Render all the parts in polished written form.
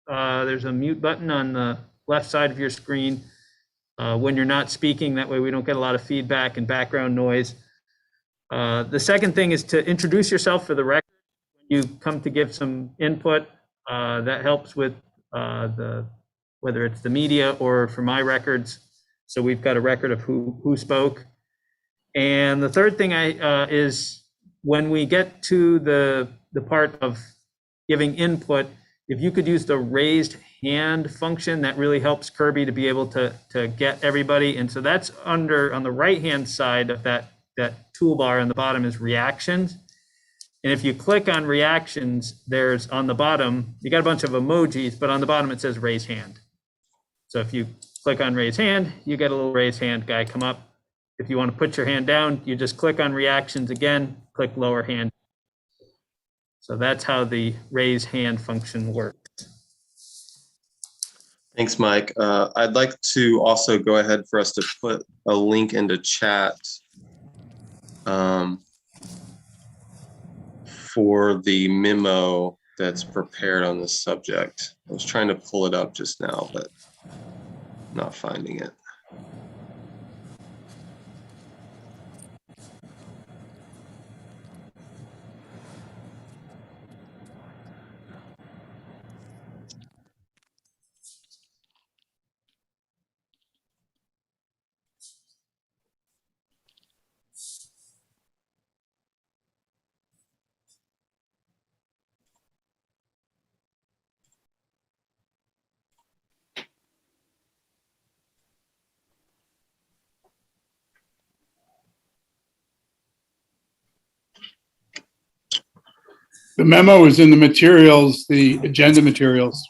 There's a mute button on the left side of your screen when you're not speaking. That way we don't get a lot of feedback and background noise. The second thing is to introduce yourself for the record. When you come to give some input, that helps with whether it's the media or for my records. So we've got a record of who spoke. And the third thing is when we get to the part of giving input, if you could use the raised hand function, that really helps Kirby to be able to get everybody. And so that's on the right-hand side of that toolbar on the bottom is reactions. And if you click on reactions, there's on the bottom, you got a bunch of emojis, but on the bottom it says raise hand. So if you click on raise hand, you get a little raise hand guy come up. If you want to put your hand down, you just click on reactions again, click lower hand. So that's how the raise hand function works. Thanks, Mike. I'd like to also go ahead for us to put a link into chat for the memo that's prepared on this subject. I was trying to pull it up just now, but not finding it. The memo is in the materials, the agenda materials.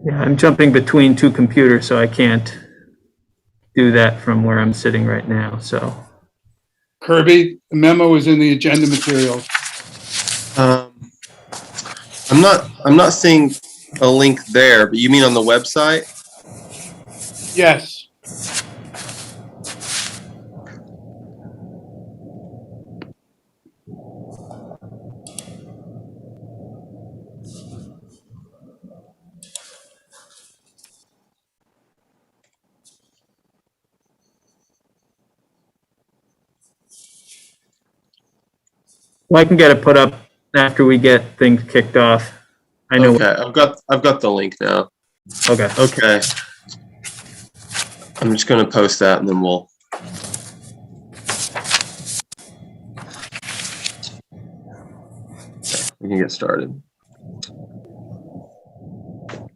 Yeah, I'm jumping between two computers, so I can't do that from where I'm sitting right now. So, Kirby, the memo is in the agenda materials. I'm not seeing a link there, but you mean on the website? Yes. well, I can get it put up after we get things kicked off. I know. Okay, I've got the link now. Okay. Okay. I'm just going to post that and then we can get started.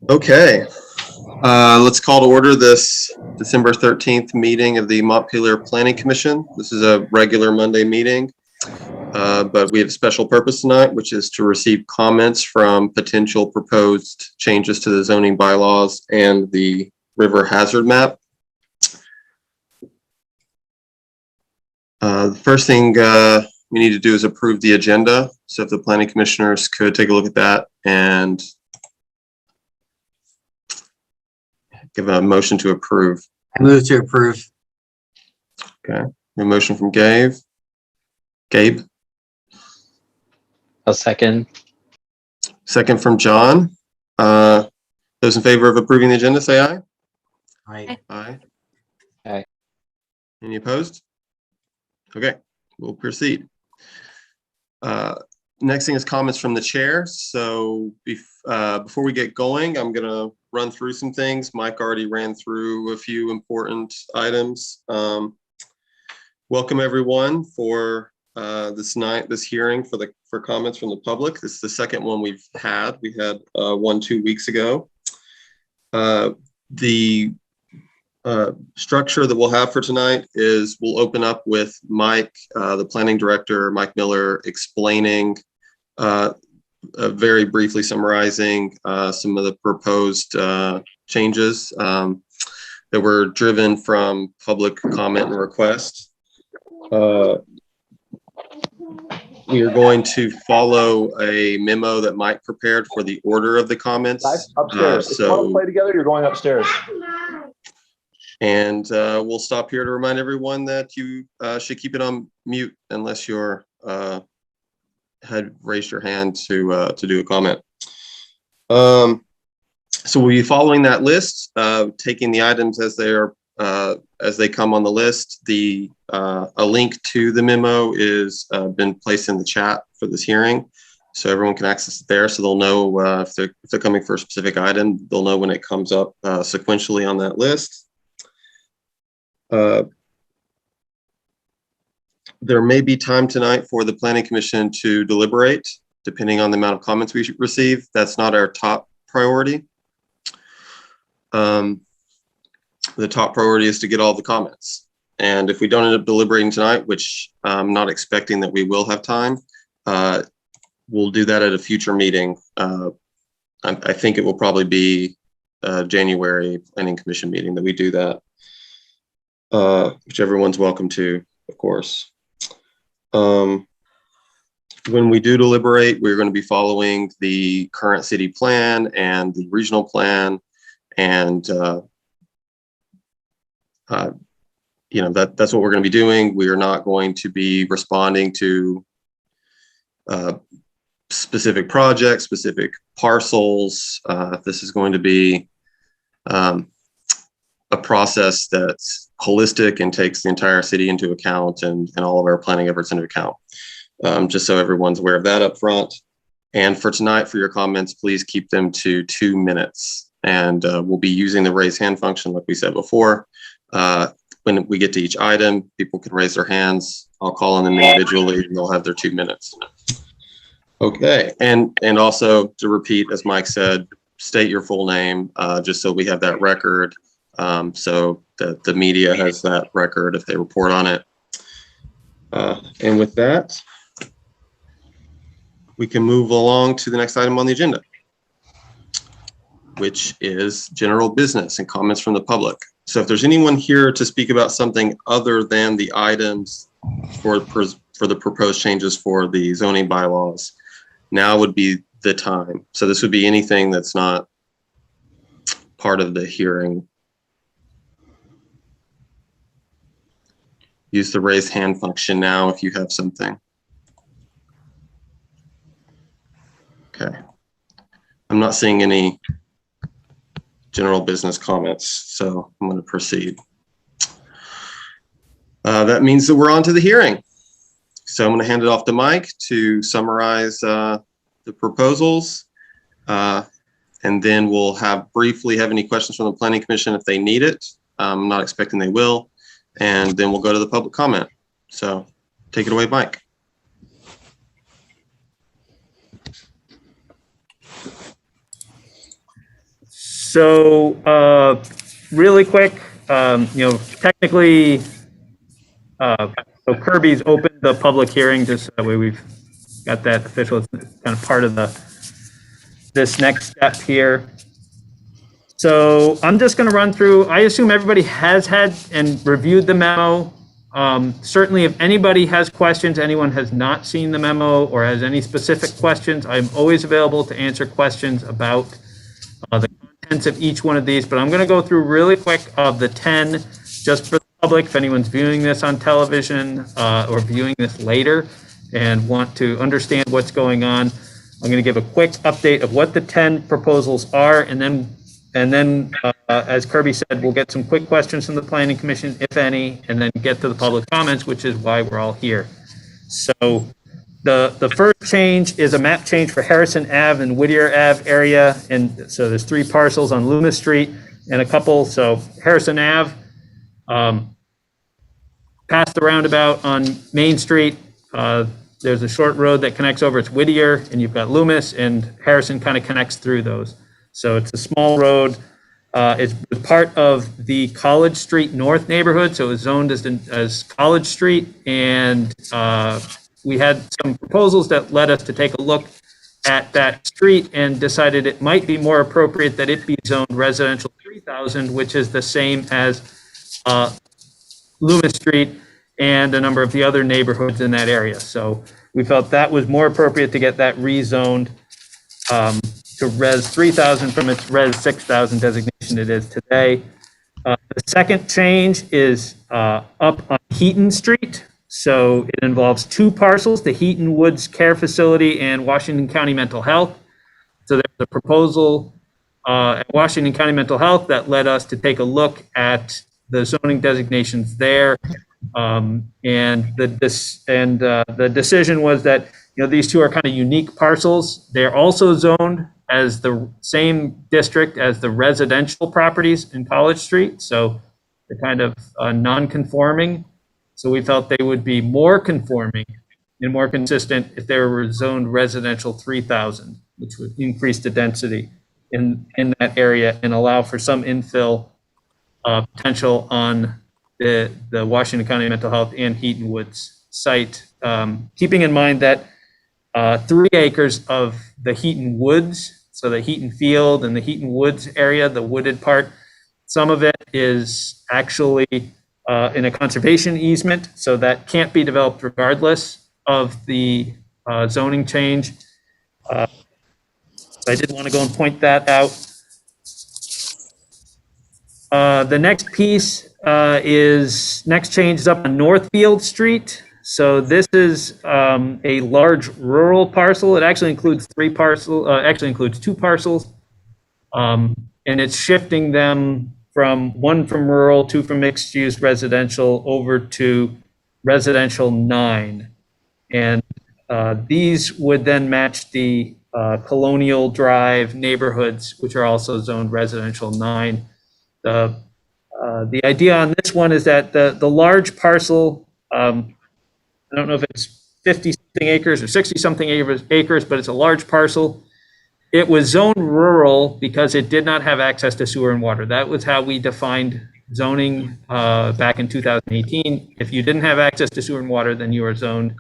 Okay. Let's call to order this December 13th meeting of the Montpelier Planning Commission. This is a regular Monday meeting, but we have a special purpose tonight, which is to receive comments from potential proposed changes to the zoning bylaws and the river hazard map. The first thing we need to do is approve the agenda. So if the planning commissioners could take a look at that and give a motion to approve. I move to approve. Okay. A motion from Gabe. I'll second. Second from John. Those in favor of approving the agenda, say aye. Aye. Aye. Aye. Any opposed? Okay, we'll proceed. Next thing is comments from the chair. So before we get going, I'm going to run through some things. Mike already ran through a few important items. Welcome everyone for this hearing for comments from the public. This is the second one we've had. We had one 2 weeks ago. The structure that we'll have for tonight is we'll open up with Mike, the planning director, Mike Miller, explaining, very briefly summarizing some of the proposed changes that were driven from public comment and request. We are going to follow a memo that Mike prepared for the order of the comments. Upstairs. If you want to play together, you're going upstairs. And we'll stop here to remind everyone that you should keep it on mute unless you're had raised your hand to do a comment. So we'll be following that list, taking the items as they are as they come on the list. A link to the memo is been placed in the chat for this hearing, so everyone can access it there. So they'll know if they're coming for a specific item, they'll know when it comes up sequentially on that list. There may be time tonight for the Planning Commission to deliberate, depending on the amount of comments we receive. That's not our top priority. The top priority is to get all the comments. And if we don't end up deliberating tonight, which I'm not expecting that we will have time, we'll do that at a future meeting. I think it will probably be January Planning Commission meeting that we do that, which everyone's welcome to, of course. When we do deliberate, we're going to be following the current city plan and the regional plan, and you know, that's what we're going to be doing. We are not going to be responding to specific projects, specific parcels. This is going to be a process that's holistic and takes the entire city into account, and all of our planning efforts into account. Just so everyone's aware of that up front. And for tonight, for your comments, please keep them to 2 minutes. And we'll be using the raise hand function, like we said before. When we get to each item, people can raise their hands. I'll call on them individually, and they'll have their 2 minutes. Okay, and also to repeat, as Mike said, state your full name, just so we have that record, so that the media has that record if they report on it. And with that, we can move along to the next item on the agenda, which is general business and comments from the public. So if there's anyone here to speak about something other than the items for the proposed changes for the zoning bylaws, now would be the time. So this would be anything that's not part of the hearing. Use the raise hand function now if you have something. Okay. I'm not seeing any general business comments, so I'm going to proceed. That means that we're on to the hearing. So I'm going to hand it off to Mike to summarize the proposals, and then we'll briefly have any questions from the Planning Commission if they need it. I'm not expecting they will, and then we'll go to the public comment. So take it away, Mike. So really quick, technically, so Kirby's opened the public hearing, just so that way we've got that official. It's kind of part of this next step here. So I'm just going to run through. I assume everybody has had and reviewed the memo. Certainly, if anybody has questions, anyone has not seen the memo or has any specific questions, I'm always available to answer questions about the contents of each one of these. But I'm going to go through really quick of the 10 just for the public. If anyone's viewing this on television or viewing this later and want to understand what's going on, I'm going to give a quick update of what the 10 proposals are, and then as Kirby said, we'll get some quick questions from the Planning Commission, if any, and then get to the public comments, which is why we're all here. So the first change is a map change for Harrison Ave and Whittier Ave area. And so there's 3 parcels on Loomis Street and a couple. So Harrison Ave, past the roundabout on Main Street, there's a short road that connects over. It's Whittier, and you've got Loomis, and Harrison kind of connects through those. So it's a small road. It's part of the College Street North neighborhood, so it was zoned as College Street. And we had some proposals that led us to take a look at that street and decided it might be more appropriate that it be zoned residential 3000, which is the same as Loomis Street and a number of the other neighborhoods in that area. So we felt that was more appropriate to get that rezoned to Res 3000 from its Res 6000 designation it is today. The second change is up on Heaton Street. So it involves two parcels, the Heaton Woods Care Facility and Washington County Mental Health. So there's a proposal at Washington County Mental Health that led us to take a look at the zoning designations there. And the decision was that, these two are kind of unique parcels. They're also zoned as the same district as the residential properties in College Street. So they're kind of non-conforming. So we felt they would be more conforming and more consistent if they were zoned residential 3,000, which would increase the density in that area and allow for some infill potential on the Washington County Mental Health and Heaton Woods site. Keeping in mind that 3 acres of the Heaton Woods, so the Heaton Field and the Heaton Woods area, the wooded part, some of it is actually in a conservation easement, so that can't be developed regardless of the zoning change. I did want to go and point that out. The next piece next change is up on Northfield Street. So this is a large rural parcel. It actually includes 2 parcels. And it's shifting them from 1 from rural, 2 from mixed use residential over to residential 9. And these would then match the Colonial Drive neighborhoods, which are also zoned residential 9. The idea on this one is that the large parcel, I don't know if it's 50-something acres or 60-something acres, but it's a large parcel. It was zoned rural because it did not have access to sewer and water. That was how we defined zoning back in 2018. If you didn't have access to sewer and water, then you are zoned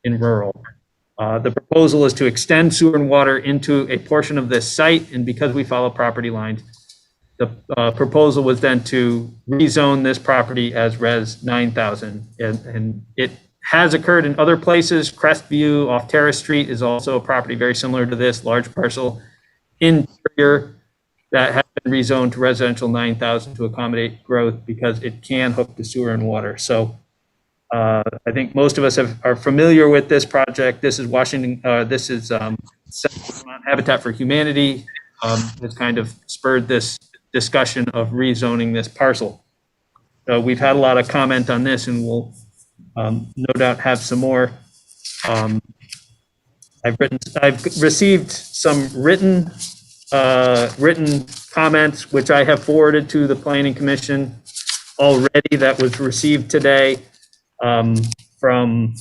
in rural. The proposal is to extend sewer and water into a portion of this site, and because we follow property lines, the proposal was then to rezone this property as Res 9000, and it has occurred in other places. Crestview off Terrace Street is also a property very similar to this, large parcel interior that has been rezoned to residential 9,000 to accommodate growth because it can hook to sewer and water. So I think most of us are familiar with this project. This is Habitat for Humanity has kind of spurred this discussion of rezoning this parcel. So we've had a lot of comment on this, and we'll no doubt have some more. I've received some written comments, which I have forwarded to the Planning Commission already. That was received today from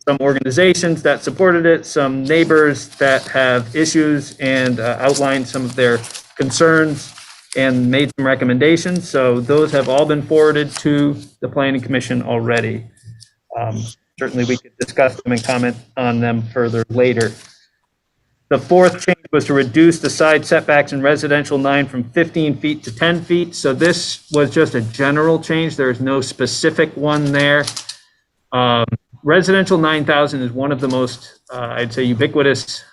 some organizations that supported it, some neighbors that have issues, and outlined some of their concerns and made some recommendations. So those have all been forwarded to the Planning Commission already. Certainly we could discuss them and comment on them further later. The 4th change was to reduce the side setbacks in residential 9 from 15 feet to 10 feet. So this was just a general change. There's no specific one there. Residential 9,000 is one of the most, I'd say, ubiquitous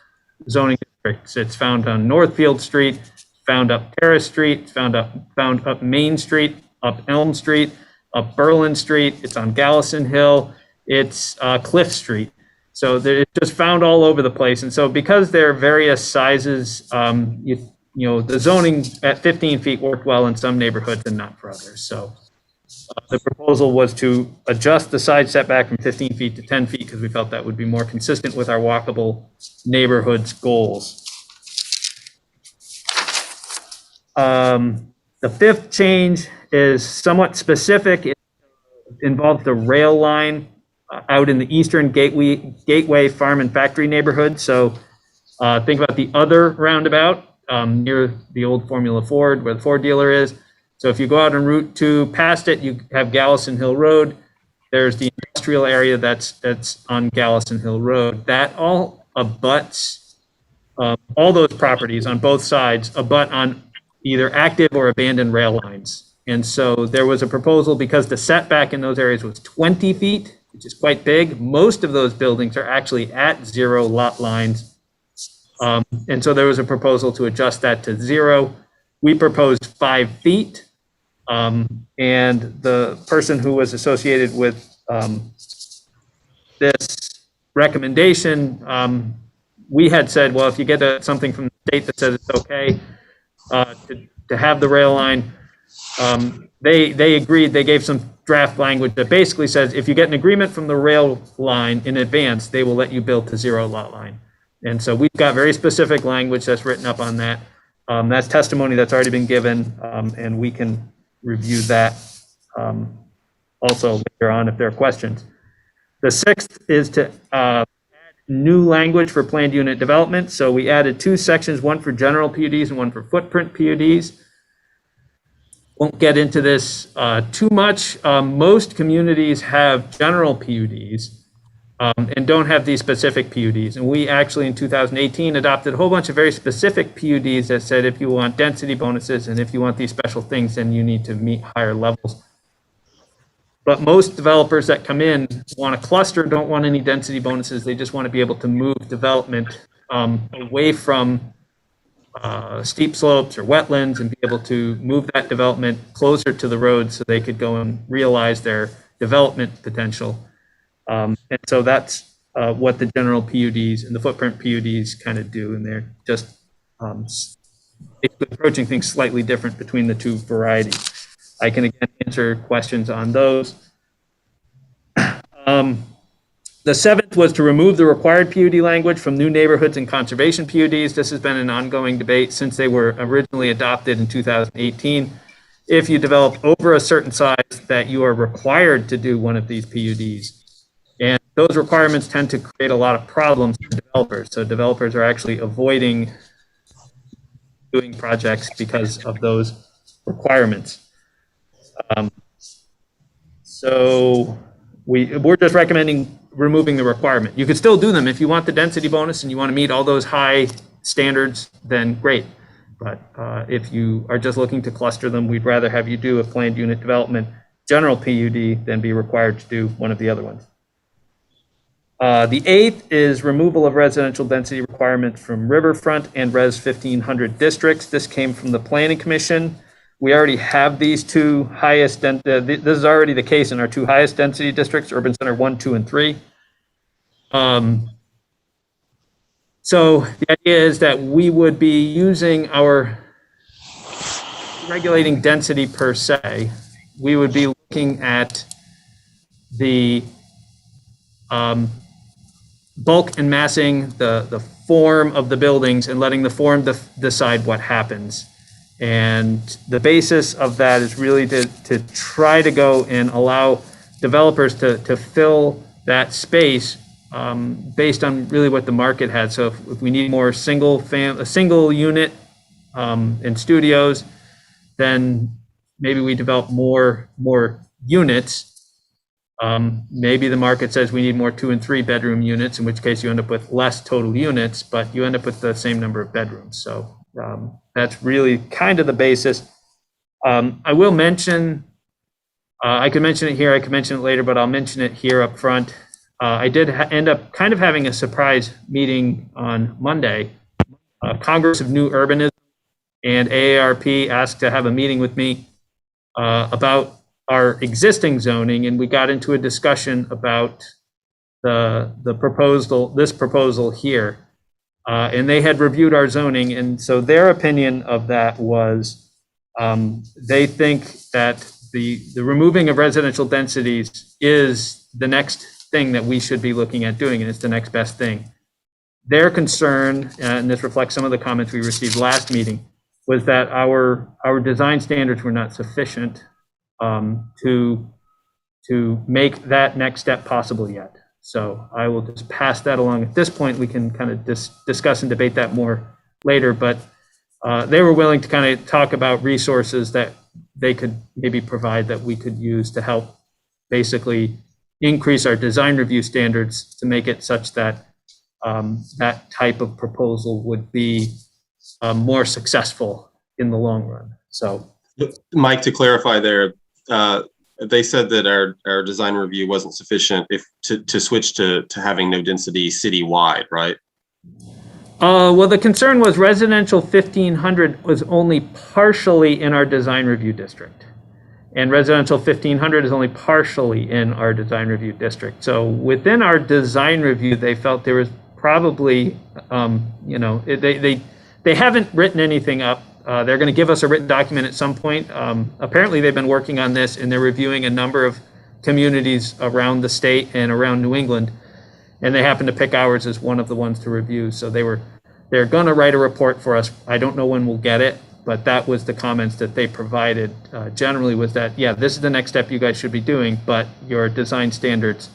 zoning districts. It's found on Northfield Street, found up Terrace Street, found up Main Street, up Elm Street, up Berlin Street. It's on Gallison Hill. It's Cliff Street. So it's just found all over the place. And so because they're various sizes, the zoning at 15 feet worked well in some neighborhoods and not for others. So the proposal was to adjust the side setback from 15 feet to 10 feet because we felt that would be more consistent with our walkable neighborhoods goals. The 5th change is somewhat specific. It involves the rail line out in the Eastern Gateway Farm and Factory neighborhood. So think about the other roundabout near the old Formula Ford where the Ford dealer is. So if you go out on Route 2 past it, you have Gallison Hill Road. There's the industrial area that's on Gallison Hill Road. That all abuts, all those properties on both sides abut on either active or abandoned rail lines. And so there was a proposal, because the setback in those areas was 20 feet, which is quite big. Most of those buildings are actually at 0 lot lines. And so there was a proposal to adjust that to 0. We proposed 5 feet. And the person who was associated with this recommendation, we had said, well, if you get something from the state that says it's okay to have the rail line, they agreed. They gave some draft language that basically says if you get an agreement from the rail line in advance, they will let you build to zero lot line. And so we've got very specific language that's written up on that. That's testimony that's already been given, and we can review that also later on if there are questions. The sixth is to add new language for planned unit development. So we added two sections, one for general PUDs and one for footprint PUDs. Won't get into this too much. Most communities have general PUDs and don't have these specific PUDs. And we actually in 2018 adopted a whole bunch of very specific PUDs that said if you want density bonuses and if you want these special things, then you need to meet higher levels. But most developers that come in want a cluster, don't want any density bonuses. They just want to be able to move development away from steep slopes or wetlands and be able to move that development closer to the road so they could go and realize their development potential. And so that's what the general PUDs and the footprint PUDs kind of do. And they're just approaching things slightly different between the two varieties. I can again answer questions on those. The seventh was to remove the required PUD language from new neighborhoods and conservation PUDs. This has been an ongoing debate since they were originally adopted in 2018. If you develop over a certain size, that you are required to do one of these PUDs. And those requirements tend to create a lot of problems for developers. So developers are actually avoiding doing projects because of those requirements. So we're just recommending removing the requirement. You could still do them if you want the density bonus and you want to meet all those high standards, then great. But if you are just looking to cluster them, we'd rather have you do a planned unit development general PUD than be required to do one of the other ones. The eighth is removal of residential density requirements from Riverfront and Res 1500 districts. This came from the Planning Commission. We already have these two highest, this is already the case in our two highest density districts, Urban Center 1, 2, and 3. So the idea is that we would be using our regulating density per se. We would be looking at the bulk and massing, the form of the buildings and letting the form decide what happens. And the basis of that is really to try to go and allow developers to fill that space based on really what the market had. So if we need more a single unit in studios, then maybe we develop more units. Maybe the market says we need more 2 and 3 bedroom units, in which case you end up with less total units, but you end up with the same number of bedrooms. So that's really kind of the basis. I will mention, I could mention it here, I could mention it later, but I'll mention it here up front. I did end up kind of having a surprise meeting on Monday. Congress of New Urbanism and AARP asked to have a meeting with me about our existing zoning, and we got into a discussion about the proposal, this proposal here. And they had reviewed our zoning, and so their opinion of that was they think that the removing of residential densities is the next thing that we should be looking at doing, and it's the next best thing. Their concern, and this reflects some of the comments we received last meeting, was that our design standards were not sufficient to make that next step possible yet. So I will just pass that along. At this point, we can kind of discuss and debate that more later, but they were willing to kind of talk about resources that they could maybe provide that we could use to help basically increase our design review standards to make it such that that type of proposal would be more successful in the long run. So, Mike, to clarify there, they said that our design review wasn't sufficient to switch to having no density citywide, right? Well, the concern was residential 1500 was only partially in our design review district. And residential 1500 is only partially in our design review district. So within our design review, they felt there was probably, they haven't written anything up. They're going to give us a written document at some point. Apparently, they've been working on this, and they're reviewing a number of communities around the state and around New England. And they happen to pick ours as one of the ones to review. So they're going to write a report for us. I don't know when we'll get it, but that was the comments that they provided. Generally was that, yeah, this is the next step you guys should be doing, but your design standards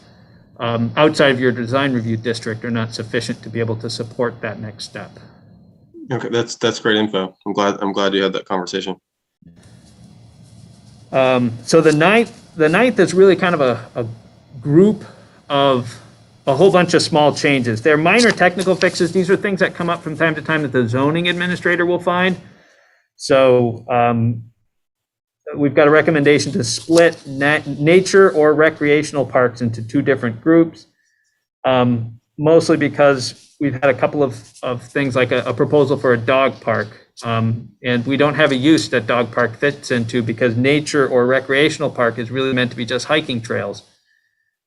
outside of your design review district are not sufficient to be able to support that next step. Okay, that's great info. I'm glad you had that conversation. So the ninth is really kind of a group of a whole bunch of small changes. They're minor technical fixes. These are things that come up from time to time that the zoning administrator will find. So we've got a recommendation to split nature or recreational parks into two different groups, mostly because we've had a couple of things like a proposal for a dog park. And we don't have a use that dog park fits into because nature or recreational park is really meant to be just hiking trails.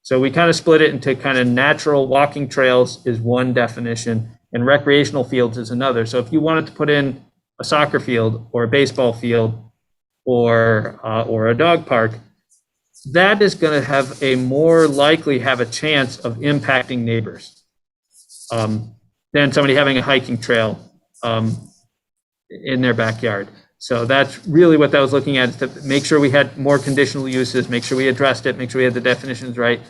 So we kind of split it into kind of natural walking trails is one definition and recreational fields is another. So if you wanted to put in a soccer field or a baseball field or a dog park, that is going to have a chance of impacting neighbors than somebody having a hiking trail in their backyard. So that's really what that was looking at, is to make sure we had more conditional uses, make sure we addressed it, make sure we had the definitions right.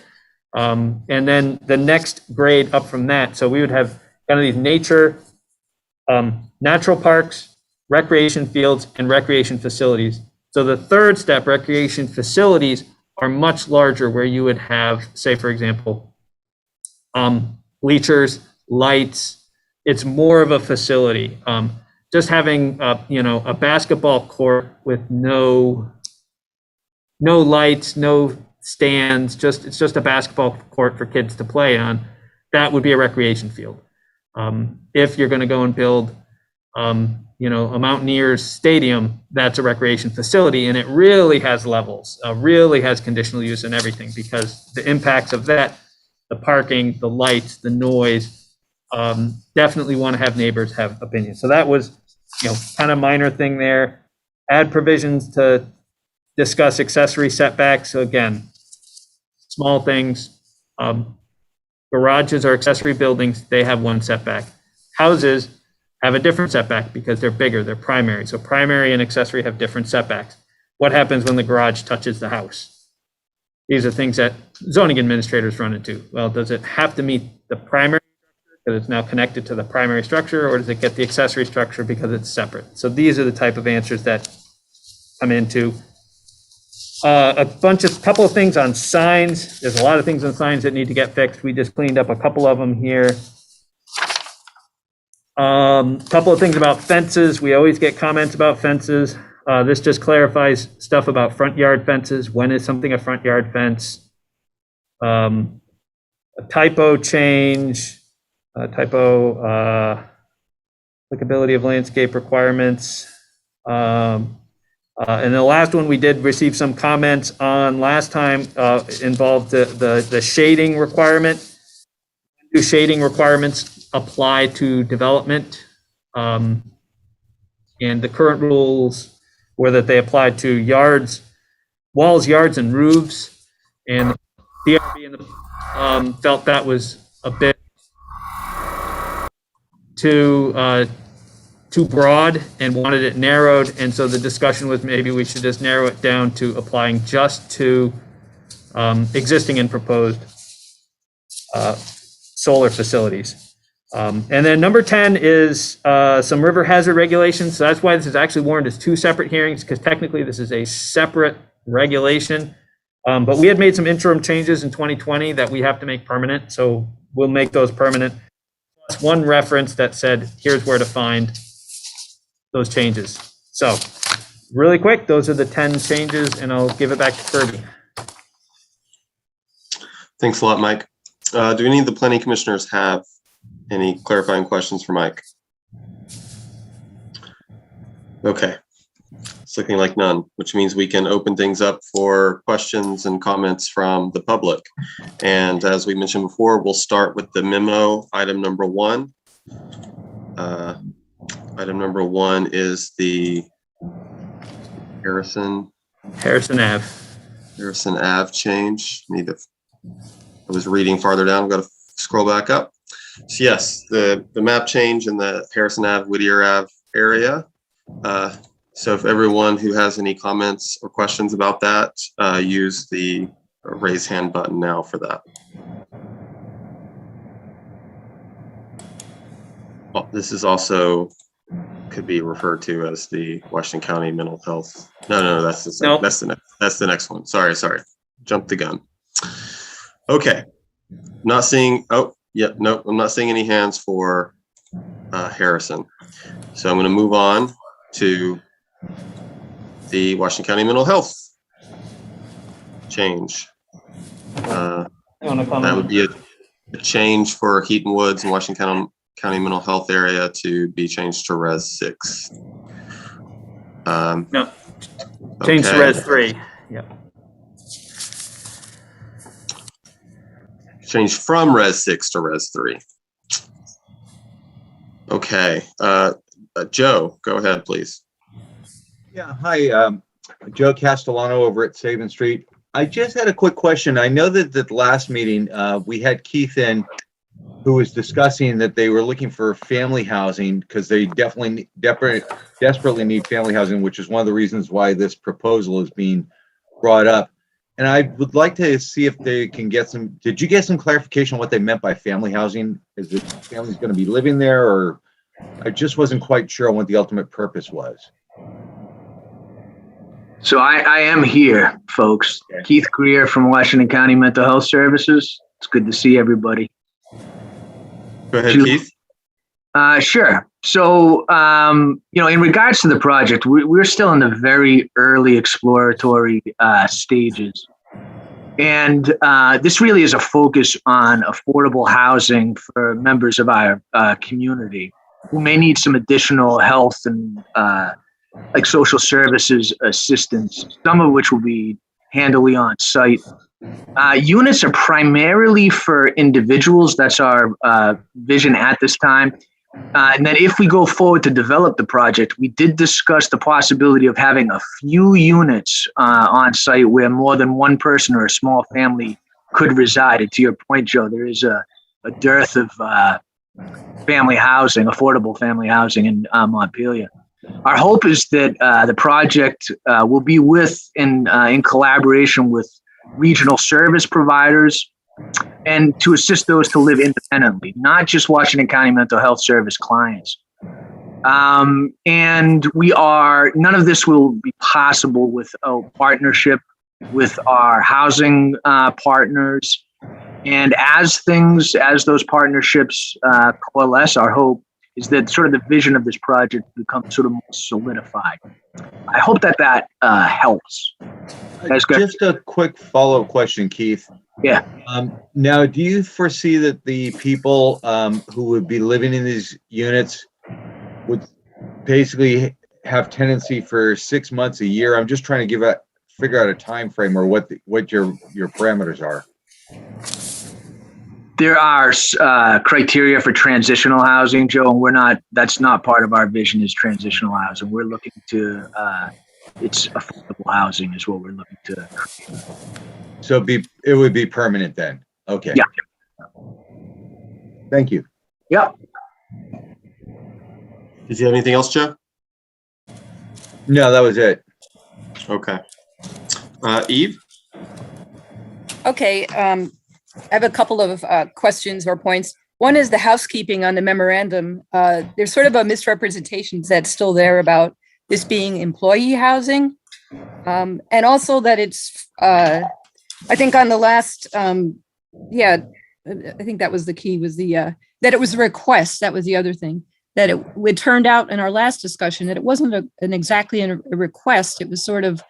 And then the next grade up from that, so we would have kind of these nature, natural parks, recreation fields, and recreation facilities. So the third step, recreation facilities, are much larger, where you would have, say, for example, bleachers, lights. It's more of a facility. Just having a basketball court with no lights, no stands, it's just a basketball court for kids to play on. That would be a recreation field. If you're going to go and build a Mountaineers stadium, that's a recreation facility, and it really has levels, really has conditional use and everything, because the impacts of that, the parking, the lights, the noise, definitely want to have neighbors have opinions. So that was kind of minor thing there. Add provisions to discuss accessory setbacks. So again, small things. Garages are accessory buildings. They have one setback. Houses have a different setback because they're bigger. They're primary. So primary and accessory have different setbacks. What happens when the garage touches the house? These are things that zoning administrators run into. Well, does it have to meet the primary because it's now connected to the primary structure, or does it get the accessory structure because it's separate? So these are the type of answers that come into couple of things on signs. There's a lot of things on signs that need to get fixed. We just cleaned up a couple of them here. Couple of things about fences. We always get comments about fences. This just clarifies stuff about front yard fences. When is something a front yard fence? A typo change. Applicability of landscape requirements. And the last one we did receive some comments on last time involved the shading requirement. Do shading requirements apply to development? And the current rules were that they applied to yards, walls, yards, and roofs. And the DRB felt that was a bit too broad and wanted it narrowed, and so the discussion was maybe we should just narrow it down to applying just to existing and proposed solar facilities. And then number 10 is some river hazard regulations. So that's why this is actually warned as two separate hearings, because technically this is a separate regulation. But we had made some interim changes in 2020 that we have to make permanent, so we'll make those permanent. Plus one reference that said, here's where to find those changes. So really quick, those are the 10 changes, and I'll give it back to Kirby. Thanks a lot, Mike. Do any of the planning commissioners have any clarifying questions for Mike? Okay. It's looking like none, which means we can open things up for questions and comments from the public. And as we mentioned before, we'll start with the memo, item number 1. Item number 1 is the Harrison Ave change. I was reading farther down. I've got to scroll back up. So yes, the map change in the Harrison Ave, Whittier Ave area. So if everyone who has any comments or questions about that, use the raise hand button now for that. Oh, this is also could be referred to as the Washington County Mental Health. No, that's the next one. Sorry, jumped the gun. Okay, not seeing. Oh, yeah, no, I'm not seeing any hands for Harrison. So I'm going to move on to the Washington County Mental Health change. That would be a change for Heaton Woods and Washington County Mental Health area to be changed to Res 6. No, change to Res 3. Yeah. Change from Res 6 to Res 3. Okay. Joe, go ahead, please. Yeah, hi, Joe Castellano over at Heaton Street. I just had a quick question. I know that at the last meeting, we had Keith in who was discussing that they were looking for family housing because they desperately need family housing, which is one of the reasons why this proposal is being brought up. And I would like to see if they can get did you get some clarification on what they meant by family housing? Is it families going to be living there, or I just wasn't quite sure on what the ultimate purpose was. So I am here, folks. Okay. Keith Greer from Washington County Mental Health Services. It's good to see everybody. Go ahead, Keith. Sure. So, in regards to the project, we're still in the very early exploratory stages. And this really is a focus on affordable housing for members of our community who may need some additional health and like social services assistance, some of which will be handily on site. Units are primarily for individuals. That's our vision at this time. And then if we go forward to develop the project, we did discuss the possibility of having a few units on site where more than one person or a small family could reside. And to your point, Joe, there is a dearth of family housing, affordable family housing in Montpelier. Our hope is that the project will be in collaboration with regional service providers and to assist those to live independently, not just Washington County Mental Health Service clients. And none of this will be possible without partnership with our housing partners. And as those partnerships coalesce, our hope is that sort of the vision of this project becomes sort of more solidified. I hope that helps. Just a quick follow-up question, Keith. Yeah. Now, do you foresee that the people who would be living in these units would basically have tenancy for 6 months, a year? I'm just trying to figure out a time frame or what your parameters are. There are criteria for transitional housing, Joe, and that's not part of our vision is transitional housing. We're looking to, it's affordable housing is what we're looking to create. So it would be permanent then? Okay. Yeah. Thank you. Yep. Did you have anything else, Joe? No, that was it. Okay. Eve? Okay, I have a couple of questions or points. One is the housekeeping on the memorandum. There's sort of a misrepresentation that's still there about this being employee housing. And also that it's, I think on the last, I think that was the key, was that it was a request. That was the other thing. That it turned out in our last discussion that it wasn't exactly a request. It was sort of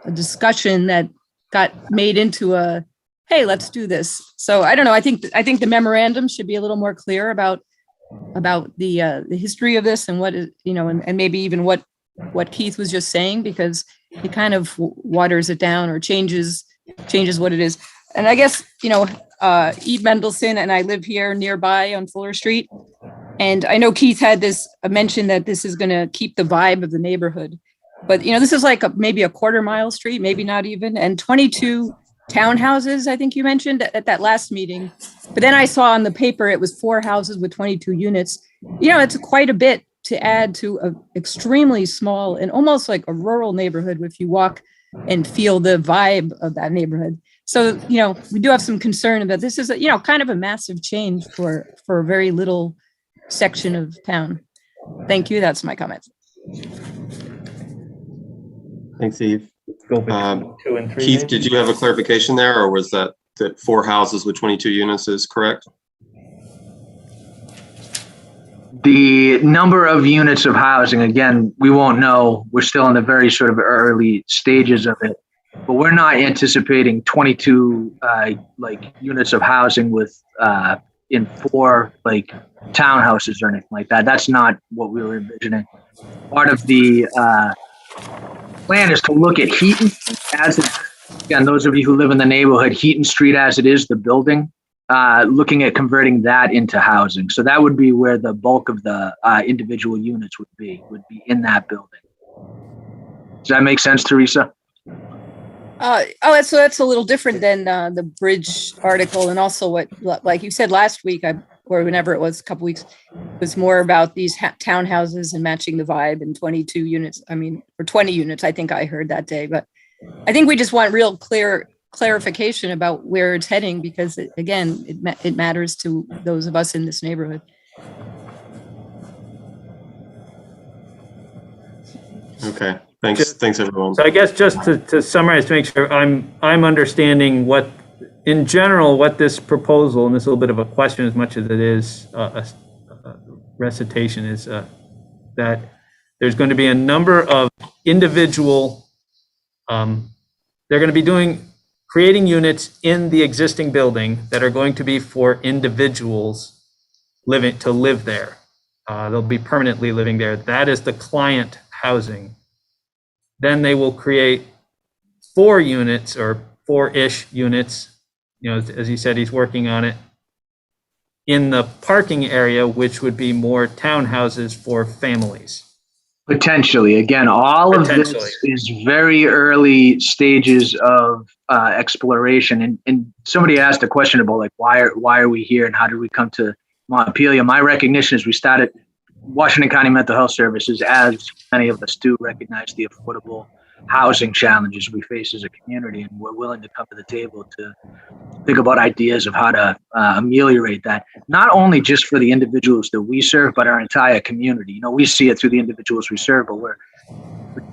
a discussion that got made into a, hey, let's do this. So I don't know. I think the memorandum should be a little more clear about the history of this and what is, and maybe even what what Keith was just saying, because it kind of waters it down or changes what it is. And I guess, Eve Mendelson and I live here nearby on Fuller Street. And I know Keith had mention that this is going to keep the vibe of the neighborhood. But, this is like maybe a quarter-mile street, maybe not even, and 22 townhouses, I think you mentioned at that last meeting. But then I saw on the paper it was 4 houses with 22 units. It's quite a bit to add to an extremely small and almost like a rural neighborhood if you walk and feel the vibe of that neighborhood. So, we do have some concern about this is, kind of a massive change for a very little section of town. Thank you. That's my comment. Thanks, Eve. Go for 2 and 3. Keith, maybe? did you have a clarification there, or was that 4 houses with 22 units is correct? The number of units of housing, again, we won't know. We're still in the very sort of early stages of it, but we're not anticipating 22 units of housing with in 4 townhouses or anything like that. That's not what we were envisioning. Part of the plan is to look at Heaton as it, again, those of you who live in the neighborhood, Heaton Street as it is, the building, looking at converting that into housing. So that would be where the bulk of the individual units would be in that building. Does that make sense, Teresa? So that's a little different than the bridge article, and also what, like you said last week, or whenever it was, a couple weeks, was more about these townhouses and matching the vibe, and 22 units. Or 20 units, I think I heard that day. But I think we just want real clarification about where it's heading, because it matters to those of us in this neighborhood. Okay, thanks everyone. So I guess just to summarize, to make sure I'm understanding what, in general, what this proposal, and this is a little bit of a question as much as it is a recitation, is that there's going to be a number of individual, they're going to be creating units in the existing building that are going to be for individuals to live there. They'll be permanently living there. That is the client housing. Then they will create 4 units or 4-ish units, as he said, he's working on it, in the parking area, which would be more townhouses for families. Potentially. Again, all of this is very early stages of exploration. And somebody asked a question about why are we here and how did we come to Montpelier? My recognition is we started Washington County Mental Health Services, as many of us do, recognize the affordable housing challenges we face as a community, and we're willing to come to the table to think about ideas of how to ameliorate that, not only just for the individuals that we serve, but our entire community. We see it through the individuals we serve, but we're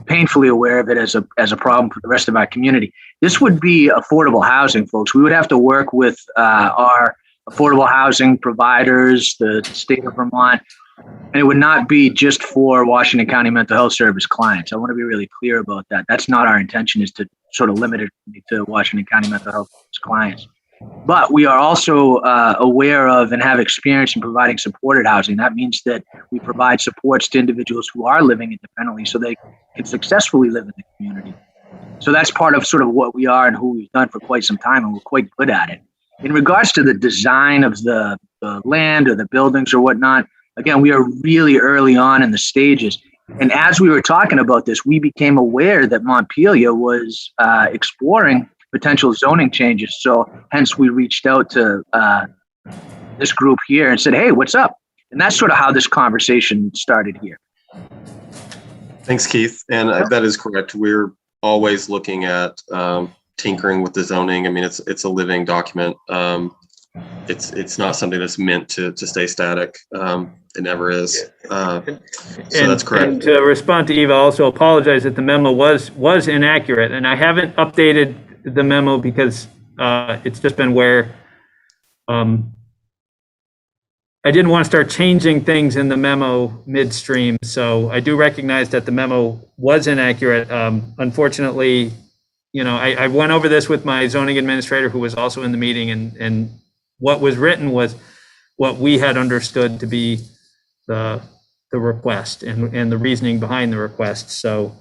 painfully aware of it as a problem for the rest of our community. This would be affordable housing, folks. We would have to work with our affordable housing providers, the state of Vermont, and it would not be just for Washington County Mental Health Service clients. I want to be really clear about that. That's not our intention, is to sort of limit it to Washington County Mental Health Service clients. But we are also aware of and have experience in providing supported housing. That means that we provide supports to individuals who are living independently so they can successfully live in the community. So that's part of sort of what we are and who we've done for quite some time, and we're quite good at it. In regards to the design of the land or the buildings or whatnot, again, we are really early on in the stages. And as we were talking about this, we became aware that Montpelier was exploring potential zoning changes. So hence we reached out to this group here and said, hey, what's up? And that's sort of how this conversation started here. Thanks, Keith. And that is correct. We're always looking at tinkering with the zoning. It's a living document. It's not something that's meant to stay static. It never is. So that's correct. And to respond to Eva, I also apologize that the memo was inaccurate, and I haven't updated the memo because it's just been where I didn't want to start changing things in the memo midstream. So I do recognize that the memo was inaccurate. Unfortunately, I went over this with my zoning administrator, who was also in the meeting, and what was written was what we had understood to be the the request and the reasoning behind the request. So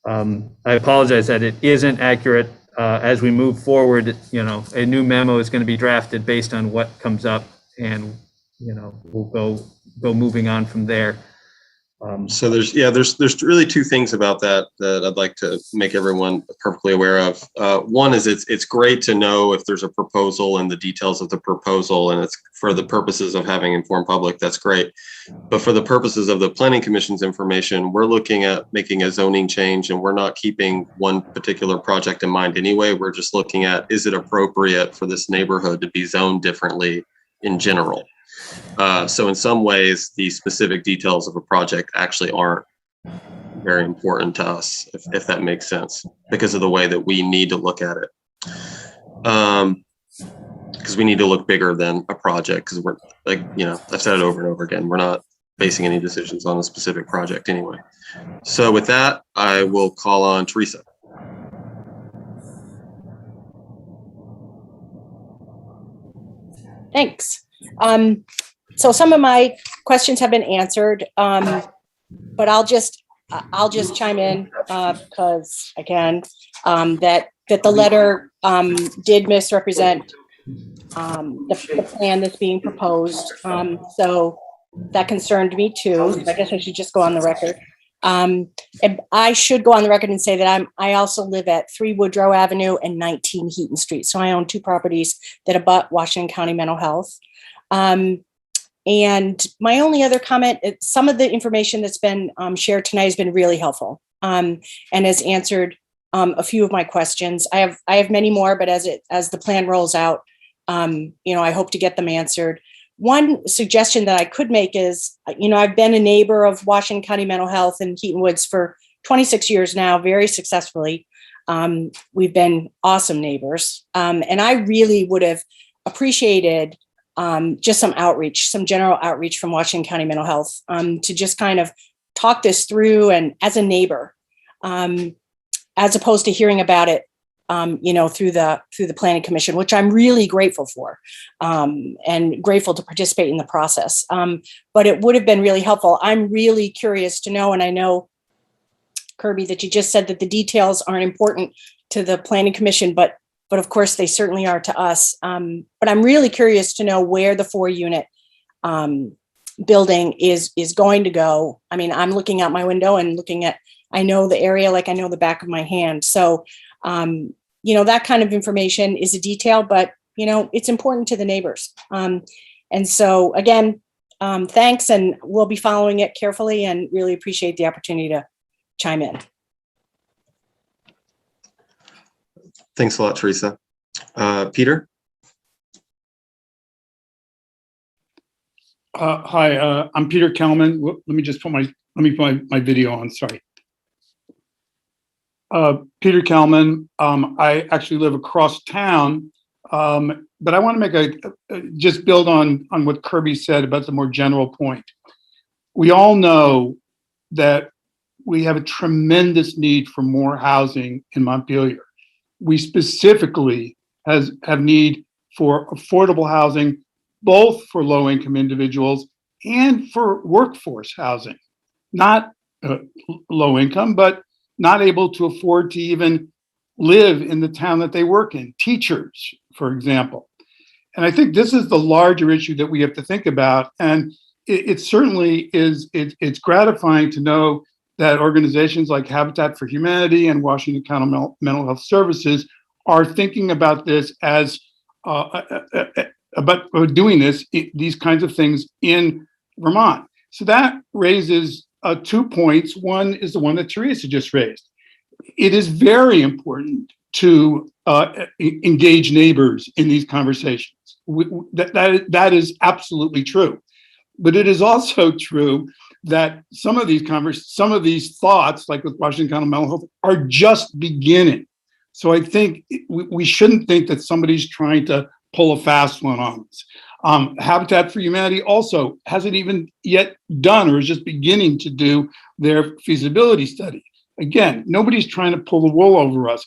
I apologize that it isn't accurate. As we move forward, a new memo is going to be drafted based on what comes up, and we'll go moving on from there. So there's really two things about that I'd like to make everyone perfectly aware of. One is it's great to know if there's a proposal and the details of the proposal, and it's for the purposes of having informed public, that's great. But for the purposes of the Planning Commission's information, we're looking at making a zoning change, and we're not keeping one particular project in mind anyway. We're just looking at, is it appropriate for this neighborhood to be zoned differently in general? So in some ways, the specific details of a project actually aren't very important to us, if that makes sense, because of the way that we need to look at it. Because we need to look bigger than a project, because we're like, I've said it over and over again, we're not basing any decisions on a specific project anyway. So with that, I will call on Teresa. Thanks. So some of my questions have been answered, but I'll just chime in because I can, that the letter did misrepresent the plan that's being proposed. So that concerned me too. I guess I should just go on the record. And I should go on the record and say that I also live at 3 Woodrow Avenue and 19 Heaton Street. So I own 2 properties that abut Washington County Mental Health. And my only other comment, some of the information that's been shared tonight has been really helpful and has answered a few of my questions. I have many more, but as the plan rolls out, I hope to get them answered. One suggestion that I could make is, I've been a neighbor of Washington County Mental Health in Heaton Woods for 26 years now, very successfully. We've been awesome neighbors. And I really would have appreciated just some outreach, some general outreach from Washington County Mental Health to just kind of talk this through, and as a neighbor, as opposed to hearing about it, through the Planning Commission, which I'm really grateful for, and grateful to participate in the process. But it would have been really helpful. I'm really curious to know, and I know, Kirby, that you just said that the details aren't important to the Planning Commission, but of course they certainly are to us. But I'm really curious to know where the 4-unit building is going to go. I mean, I'm looking out my window and looking at, I know the area like I know the back of my hand. So, that kind of information is a detail, but, it's important to the neighbors. And so again, thanks, and we'll be following it carefully and really appreciate the opportunity to chime in. Thanks a lot, Teresa. Peter? Hi, I'm Peter Kelman. Let me just put my video on, sorry. Peter Kelman, I actually live across town, but I want to make just build on what Kirby said about the more general point. We all know that we have a tremendous need for more housing in Montpelier. We specifically have need for affordable housing, both for low-income individuals and for workforce housing. Not low income, but not able to afford to even live in the town that they work in. Teachers, for example. And I think this is the larger issue that we have to think about. And it certainly is, it's gratifying to know that organizations like Habitat for Humanity and Washington County Mental Health Services are thinking about this as about doing these kinds of things in Vermont. So that raises 2 points. One is the one that Teresa just raised. It is very important to engage neighbors in these conversations. That is absolutely true. But it is also true that some of these thoughts, like with Washington County Mental Health, are just beginning. So I think we shouldn't think that somebody's trying to pull a fast one on us. Habitat for Humanity also hasn't even yet done or is just beginning to do their feasibility study. Again, nobody's trying to pull the wool over us.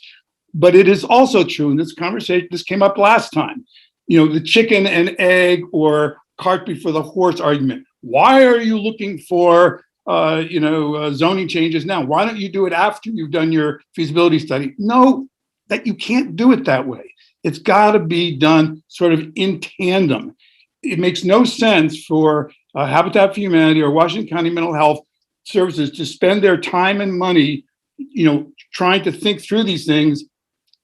But it is also true, in this conversation, this came up last time, the chicken and egg or cart before the horse argument. Why are you looking for zoning changes now. Why don't you do it after you've done your feasibility study? No, that you can't do it that way. It's got to be done sort of in tandem. It makes no sense for Habitat for Humanity or Washington County Mental Health Services to spend their time and money, trying to think through these things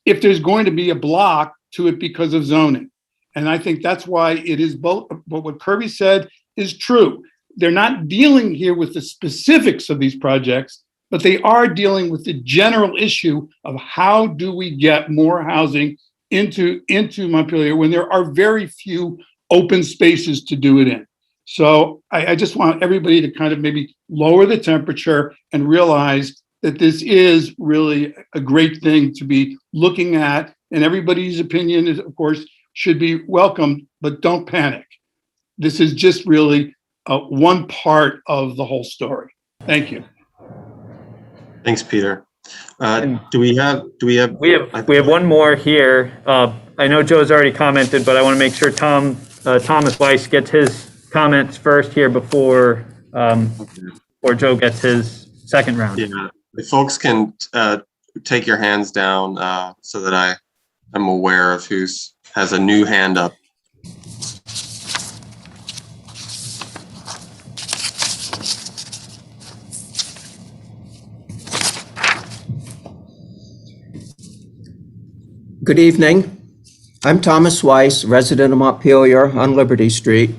if there's going to be a block to it because of zoning. And I think that's why it is both. But what Kirby said is true. They're not dealing here with the specifics of these projects, but they are dealing with the general issue of how do we get more housing into Montpelier when there are very few open spaces to do it in. So I just want everybody to kind of maybe lower the temperature and realize that this is really a great thing to be looking at, and everybody's opinion is, of course, should be welcomed, but don't panic. This is just really one part of the whole story. Thank you. Thanks, Peter. Do we have? We have one more here. I know Joe's already commented, but I want to make sure Thomas Weiss gets his comments first here before Joe gets his second round. Yeah, if folks can take your hands down so that I'm aware of who has a new hand up. Good evening. I'm Thomas Weiss, resident of Montpelier on Liberty Street.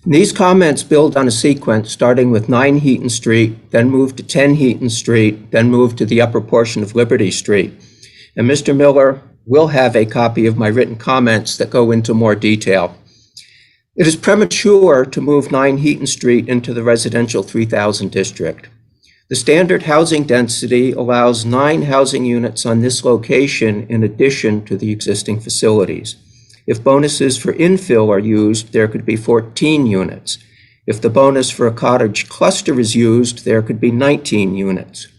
And these comments build on a sequence starting with 9 Heaton Street, then move to 10 Heaton Street, then move to the upper portion of Liberty Street. And Mr. Miller will have a copy of my written comments that go into more detail. It is premature to move 9 Heaton Street into the residential 3000 district. The standard housing density allows 9 housing units on this location in addition to the existing facilities. If bonuses for infill are used, there could be 14 units. If the bonus for a cottage cluster is used, there could be 19 units.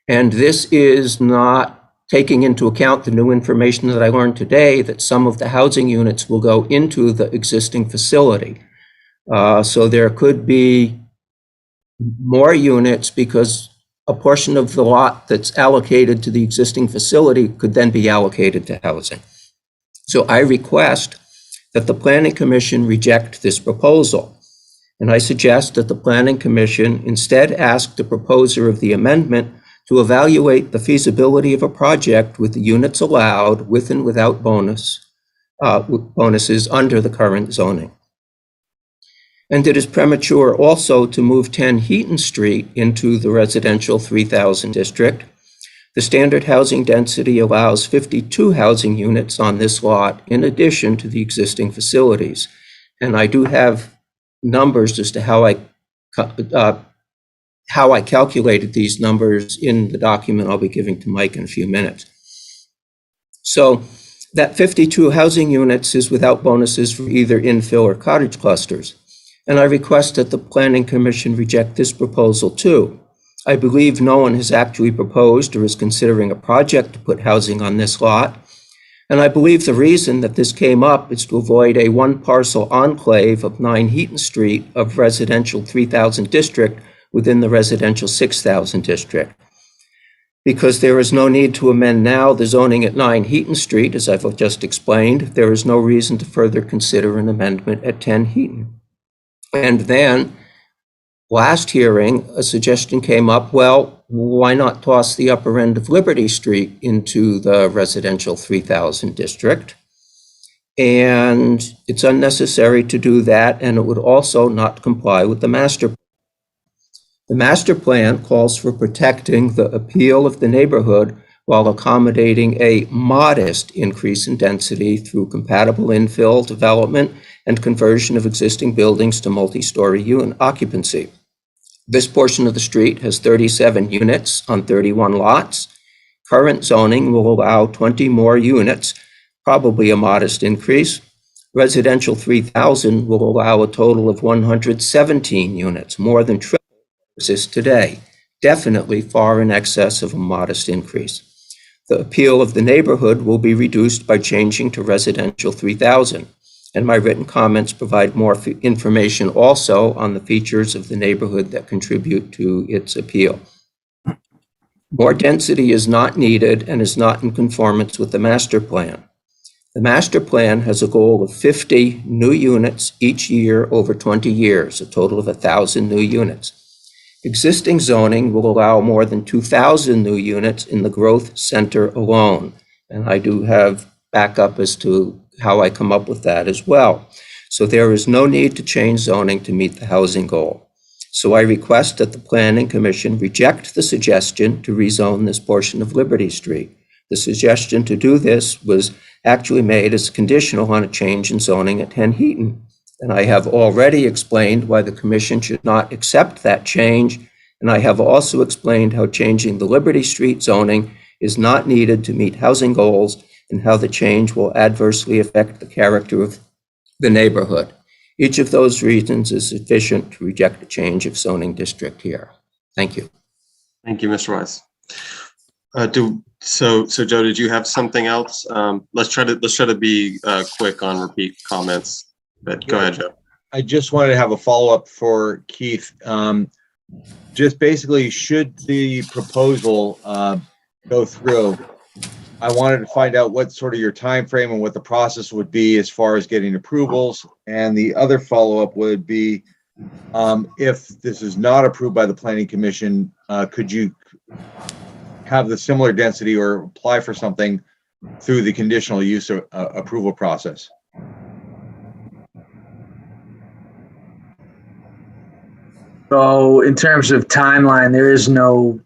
And this is not taking into account the new information that I learned today that some of the housing units will go into the existing facility. So there could be more units because a portion of the lot that's allocated to the existing facility could then be allocated to housing. So I request that the Planning Commission reject this proposal. And I suggest that the Planning Commission instead ask the proposer of the amendment to evaluate the feasibility of a project with the units allowed with and without bonuses under the current zoning. And it is premature also to move 10 Heaton Street into the residential 3000 district. The standard housing density allows 52 housing units on this lot in addition to the existing facilities. And I do have numbers as to how I calculated these numbers in the document I'll be giving to Mike in a few minutes. So that 52 housing units is without bonuses for either infill or cottage clusters. And I request that the Planning Commission reject this proposal too. I believe no one has actually proposed or is considering a project to put housing on this lot. And I believe the reason that this came up is to avoid a one parcel enclave of 9 Heaton Street of residential 3000 district within the residential 6000 district. Because there is no need to amend now the zoning at 9 Heaton Street, as I've just explained, there is no reason to further consider an amendment at 10 Heaton. And then, last hearing, a suggestion came up, well, why not toss the upper end of Liberty Street into the residential 3000 district? And it's unnecessary to do that, and it would also not comply with the master plan. The master plan calls for protecting the appeal of the neighborhood while accommodating a modest increase in density through compatible infill development and conversion of existing buildings to multi-story unit occupancy. This portion of the street has 37 units on 31 lots. Current zoning will allow 20 more units, probably a modest increase. Residential 3000 will allow a total of 117 units, more than triple what exists today, definitely far in excess of a modest increase. The appeal of the neighborhood will be reduced by changing to residential 3000. and my written comments provide more information also on the features of the neighborhood that contribute to its appeal. More density is not needed and is not in conformance with the master plan. The master plan has a goal of 50 new units each year over 20 years, a total of 1,000 new units. Existing zoning will allow more than 2,000 new units in the growth center alone. And I do have backup as to how I come up with that as well. So there is no need to change zoning to meet the housing goal. So I request that the Planning Commission reject the suggestion to rezone this portion of Liberty Street. The suggestion to do this was actually made as conditional on a change in zoning at 10 Heaton. And I have already explained why the Commission should not accept that change. And I have also explained how changing the Liberty Street zoning is not needed to meet housing goals and how the change will adversely affect the character of the neighborhood. Each of those reasons is sufficient to reject a change of zoning district here. Thank you. Thank you, Mr. Weiss. So Joe, did you have something else? Let's try to be quick on repeat comments. But go ahead, Joe. I just wanted to have a follow-up for Keith. Just basically, should the proposal go through, I wanted to find out what sort of your time frame and what the process would be as far as getting approvals. And the other follow-up would be, if this is not approved by the Planning Commission, could you have the similar density or apply for something through the conditional use approval process? So in terms of timeline, there is no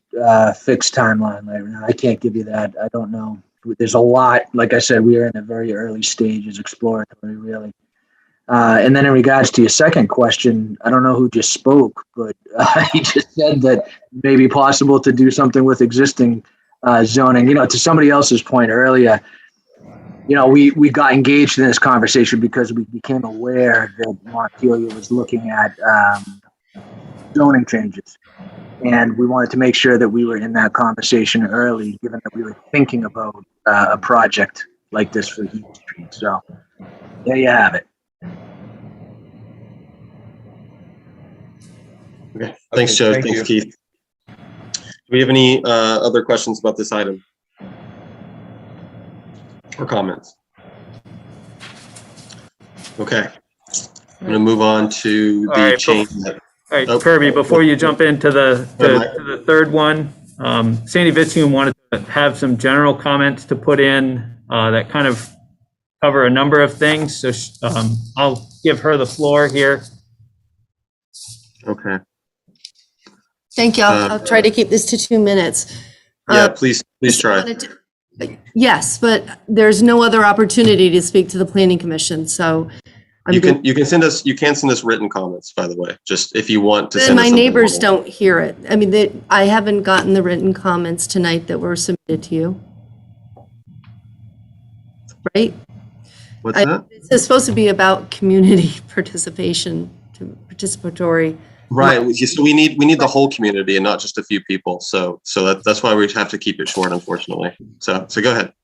fixed timeline right now. I can't give you that. I don't know. There's a lot. Like I said, we are in the very early stages, exploratory, really. And then in regards to your second question, I don't know who just spoke, but he just said that it may be possible to do something with existing zoning. You know, to somebody else's point earlier, you know, we got engaged in this conversation because we became aware that Montpelier was looking at zoning changes. And we wanted to make sure that we were in that conversation early, given that we were thinking about a project like this for Heaton Street. So there you have it. Okay. Thanks, Joe. Thank Thanks, you. Keith. Do we have any other questions about this item or comments? Okay. I'm going to move on to the right, change. All right, Kirby, before you jump into the third one, Sandy Vitzhum wanted to have some general comments to put in that kind of cover a number of things. So I'll give her the floor here. Okay. Thank you. I'll try to keep this to 2 minutes. Yeah, please try. Yes, but there's no other opportunity to speak to the Planning Commission, so. You can send us written comments, by the way, just if you want to send us my something neighbors written. don't hear it. I mean, I haven't gotten the written comments tonight that were submitted to you. Right? What's that? It's supposed to be about community participation, participatory. Right. So we need the whole community and not just a few people. So that's why we have to keep it short, unfortunately. So go ahead.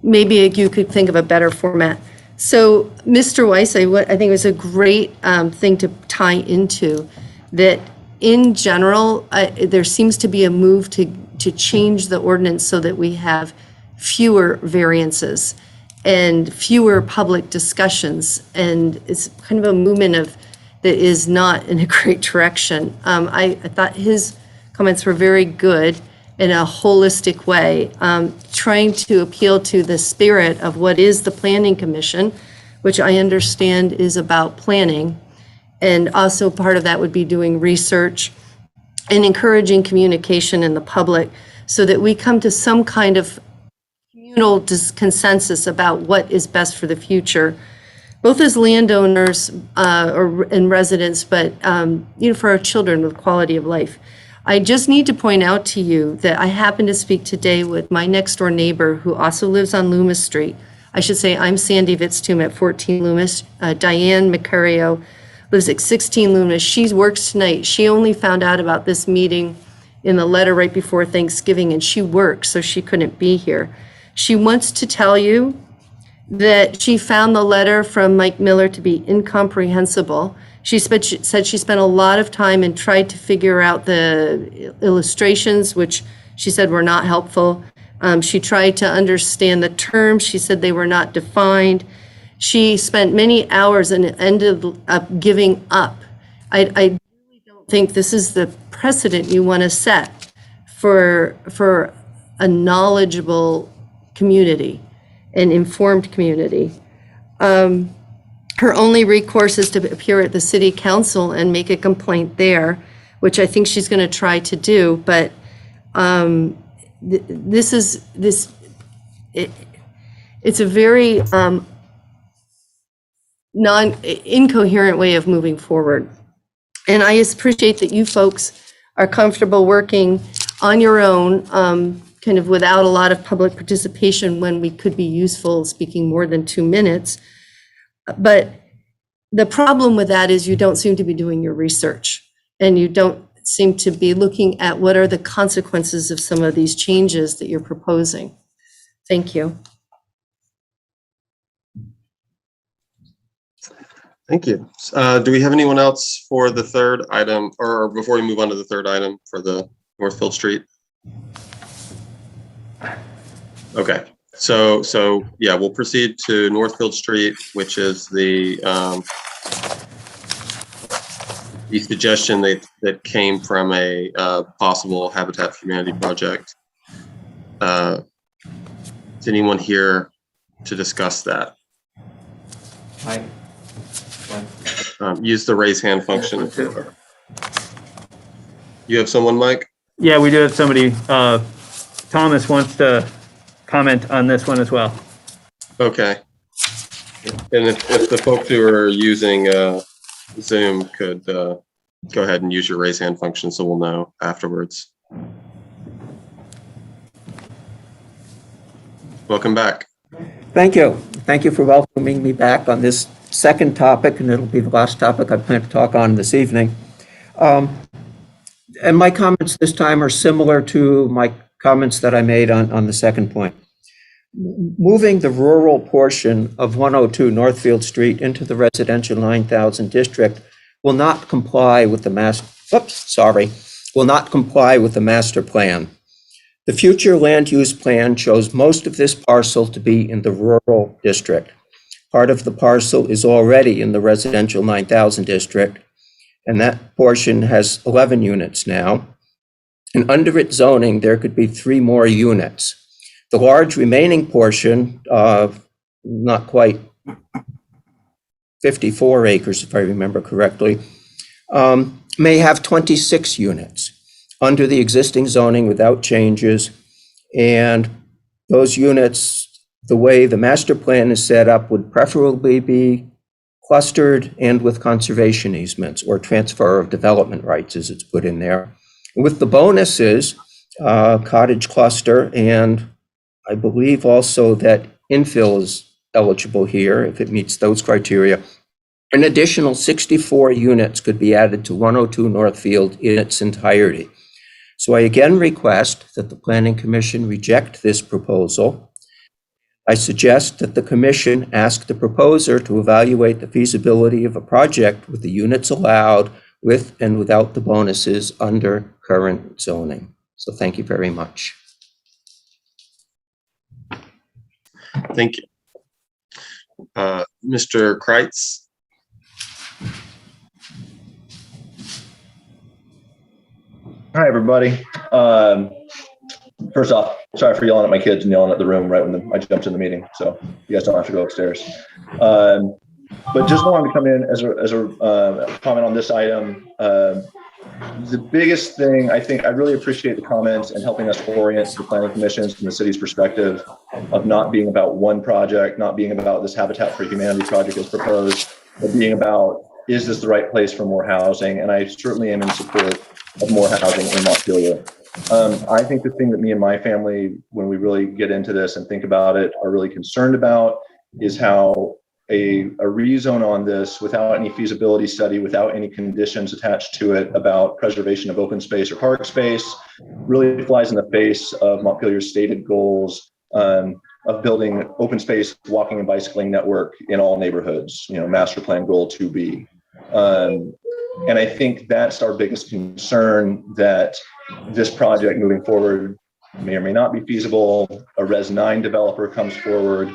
Maybe you could think of a better format. So, Mr. Weiss, I think it was a great thing to tie into that. In general, there seems to be a move to change the ordinance so that we have fewer variances and fewer public discussions, and it's kind of a movement that is not in a great direction. I thought his comments were very good in a holistic way, trying to appeal to the spirit of what is the Planning Commission, which I understand is about planning. And also part of that would be doing research and encouraging communication in the public so that we come to some kind of communal consensus about what is best for the future, both as landowners and residents, but for our children with quality of life. I just need to point out to you that I happened to speak today with my next door neighbor who also lives on Loomis Street. I should say I'm Sandy Vitzhum at 14 Loomis. Diane Macario lives at 16 Loomis. She works tonight. She only found out about this meeting in the letter right before Thanksgiving, and she works, so she couldn't be here. She wants to tell you that she found the letter from Mike Miller to be incomprehensible. She said she spent a lot of time and tried to figure out the illustrations, which she said were not helpful. She tried to understand the terms. She said they were not defined. She spent many hours and ended up giving up. I really don't think this is the precedent you want to set for a knowledgeable community, an informed community. Her only recourse is to appear at the city council and make a complaint there, which I think she's going to try to do. But it's a very incoherent way of moving forward. And I appreciate that you folks are comfortable working on your own, kind of without a lot of public participation when we could be useful speaking more than 2 minutes. But the problem with that is you don't seem to be doing your research, and you don't seem to be looking at what are the consequences of some of these changes that you're proposing. Thank you. Thank you. Do we have anyone else for the third item, or before we move on to the third item for the Northfield Street? Okay, so yeah, we'll proceed to Northfield Street, which is the suggestion that came from a possible Habitat for Humanity project. Is anyone here to discuss that? Hi. Use the raise hand function. You have someone, Mike? Yeah, we do have somebody. Thomas wants to comment on this one as well. Okay. And if the folks who are using Zoom could go ahead and use your raise hand function so we'll know afterwards. Welcome back. Thank you. Thank you for welcoming me back on this second topic, and it'll be the last topic I plan to talk on this evening. And my comments this time are similar to my comments that I made on the second point. Moving the rural portion of 102 Northfield Street into the residential 9,000 district will not comply with the master plan. The future land use plan shows most of this parcel to be in the rural district. Part of the parcel is already in the residential 9,000 district, and that portion has 11 units now. And under its zoning, there could be 3 more units. The large remaining portion of not quite 54 acres, if I remember correctly, may have 26 units under the existing zoning without changes. And those units, the way the master plan is set up, would preferably be clustered and with conservation easements or transfer of development rights, as it's put in there. With the bonuses, cottage cluster, and I believe also that infill is eligible here if it meets those criteria. An additional 64 units could be added to 102 Northfield in its entirety. So I again request that the Planning Commission reject this proposal. I suggest that the Commission ask the proposer to evaluate the feasibility of a project with the units allowed with and without the bonuses under current zoning. So thank you very much. Thank you. Mr. Kreitz? Hi, everybody. First off, sorry for yelling at my kids and yelling at the room right when I jumped in the meeting. So you guys don't have to go upstairs. But just wanted to come in as a comment on this item. The biggest thing, I think, I really appreciate the comments and helping us orient the planning commissions from the city's perspective of not being about one project, not being about this Habitat for Humanity project as proposed, but being about, is this the right place for more housing? And I certainly am in support of more housing in Montpelier. I think the thing that me and my family, when we really get into this and think about it, are really concerned about is how a rezone on this without any feasibility study, without any conditions attached to it about preservation of open space or park space, really flies in the face of Montpelier's stated goals of building open space, walking and bicycling network in all neighborhoods, master plan goal 2B. And I think that's our biggest concern, that this project moving forward may or may not be feasible. A Res 9 developer comes forward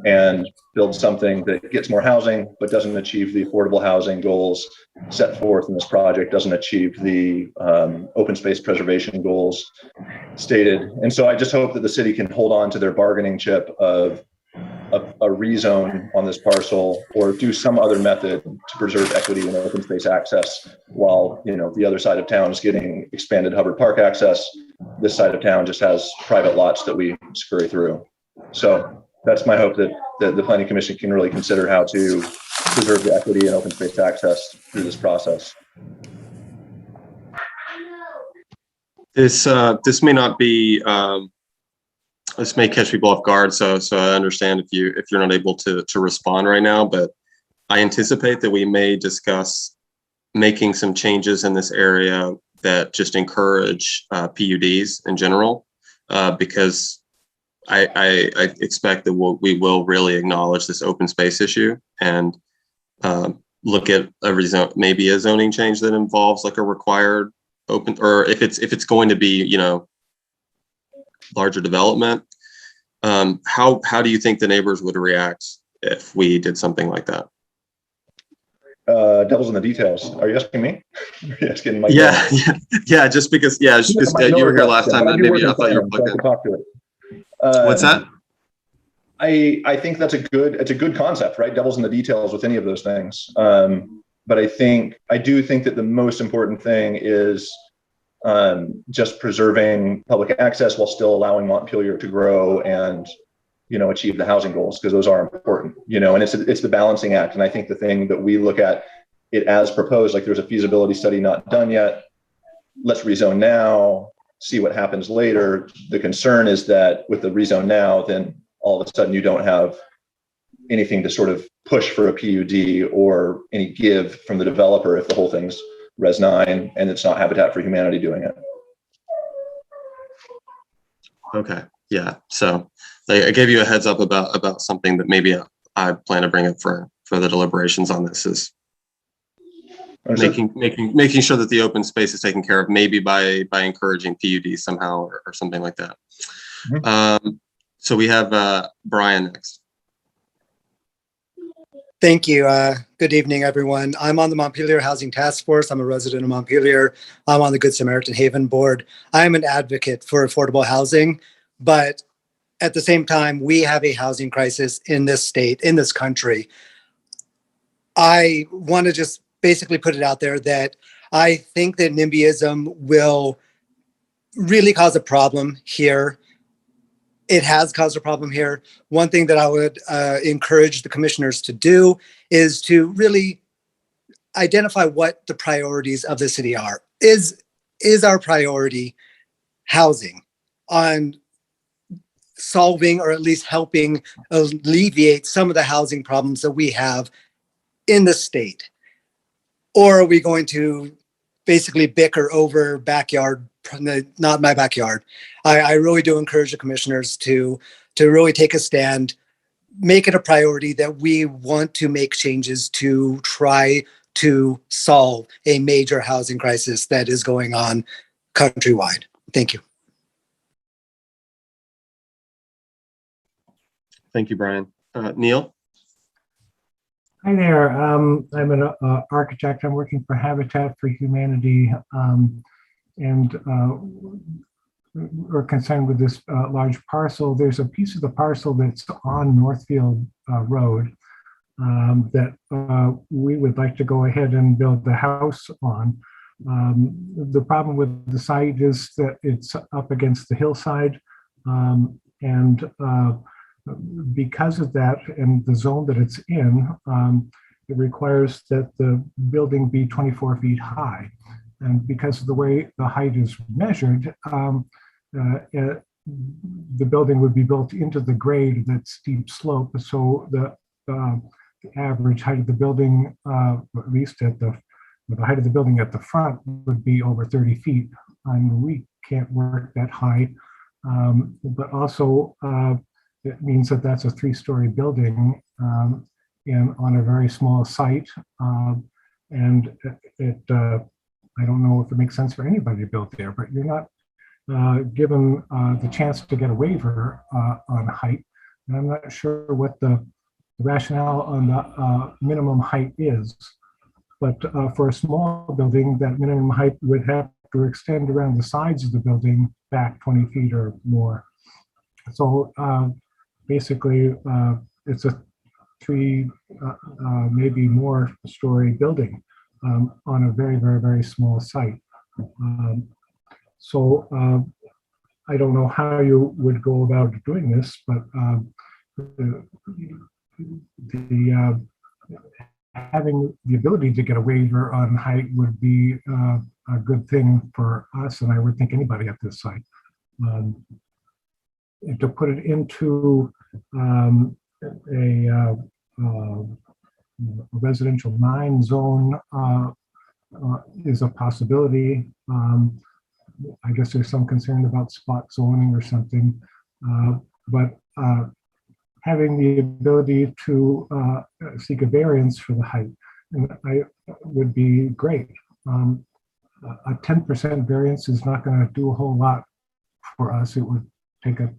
and builds something that gets more housing, but doesn't achieve the affordable housing goals set forth in this project, doesn't achieve the open space preservation goals stated. And so I just hope that the city can hold on to their bargaining chip of a rezone on this parcel, or do some other method to preserve equity and open space access, while the other side of town is getting expanded Hubbard Park access. This side of town just has private lots that we scurry through. So that's my hope, that the Planning Commission can really consider how to preserve the equity and open space access through this process. This may not be. This may catch people off guard, so I understand if you're not able to respond right now, but I anticipate that we may discuss making some changes in this area that just encourage PUDs in general, because I expect that we will really acknowledge this open space issue and look at maybe a zoning change that involves like a required open, or if it's going to be larger development. How do you think the neighbors would react if we did something like that? Devil's in the details. Are you asking me? Are you asking Mike? Yeah. Just because you were here last time, and maybe I thought you were plugged in. Talk to it. What's that? I think it's a good concept, right? Devil's in the details with any of those things. But I do think that the most important thing is just preserving public access while still allowing Montpelier to grow and achieve the housing goals, because those are important, and it's the balancing act. And I think the thing that we look at it as proposed, like there's a feasibility study not done yet, let's rezone now, see what happens later. The concern is that with the rezone now, then all of a sudden you don't have anything to sort of push for a PUD or any give from the developer if the whole thing's Res 9 and it's not Habitat for Humanity doing it. Okay. Yeah. So I gave you a heads up about something that maybe I plan to bring up for the deliberations on this, is making sure that the open space is taken care of, maybe by encouraging PUD somehow or something like that. Mm-hmm. So we have Brian next. Thank you. Good evening, everyone. I'm on the Montpelier Housing Task Force. I'm a resident of Montpelier. I'm on the Good Samaritan Haven Board. I'm an advocate for affordable housing, but at the same time, we have a housing crisis in this state, in this country. I want to just basically put it out there that I think that NIMBYism will really cause a problem here. It has caused a problem here. One thing that I would encourage the commissioners to do is to really identify what the priorities of the city are. Is our priority housing, on solving or at least helping alleviate some of the housing problems that we have in the state? Or are we going to basically bicker over backyard, not my backyard? I really do encourage the commissioners to really take a stand, make it a priority that we want to make changes to try to solve a major housing crisis that is going on countrywide. Thank you. Thank you, Brian. Neil? Hi there. I'm an architect. I'm working for Habitat for Humanity, and we're concerned with this large parcel. There's a piece of the parcel that's on Northfield Road that we would like to go ahead and build the house on. The problem with the site is that it's up against the hillside, and because of that and the zone that it's in, it requires that the building be 24 feet high. And because of the way the height is measured, the building would be built into the grade of that steep slope. So the average height of the building, at least at the height of the building at the front, would be over 30 feet. And we can't work that high. But also, it means that that's a 3-story building and on a very small site. And I don't know if it makes sense for anybody to build there, but you're not given the chance to get a waiver on height. And I'm not sure what the rationale on the minimum height is. But for a small building, that minimum height would have to extend around the sides of the building back 20 feet or more. So basically, it's a 3, maybe more story building on a very, very, very small site. So I don't know how you would go about doing this, but having the ability to get a waiver on height would be a good thing for us, and I would think anybody at this site. And to put it into a residential 9 zone is a possibility. I guess there's some concern about spot zoning or something, but having the ability to seek a variance for the height would be great. A 10% variance is not going to do a whole lot for us. It would take a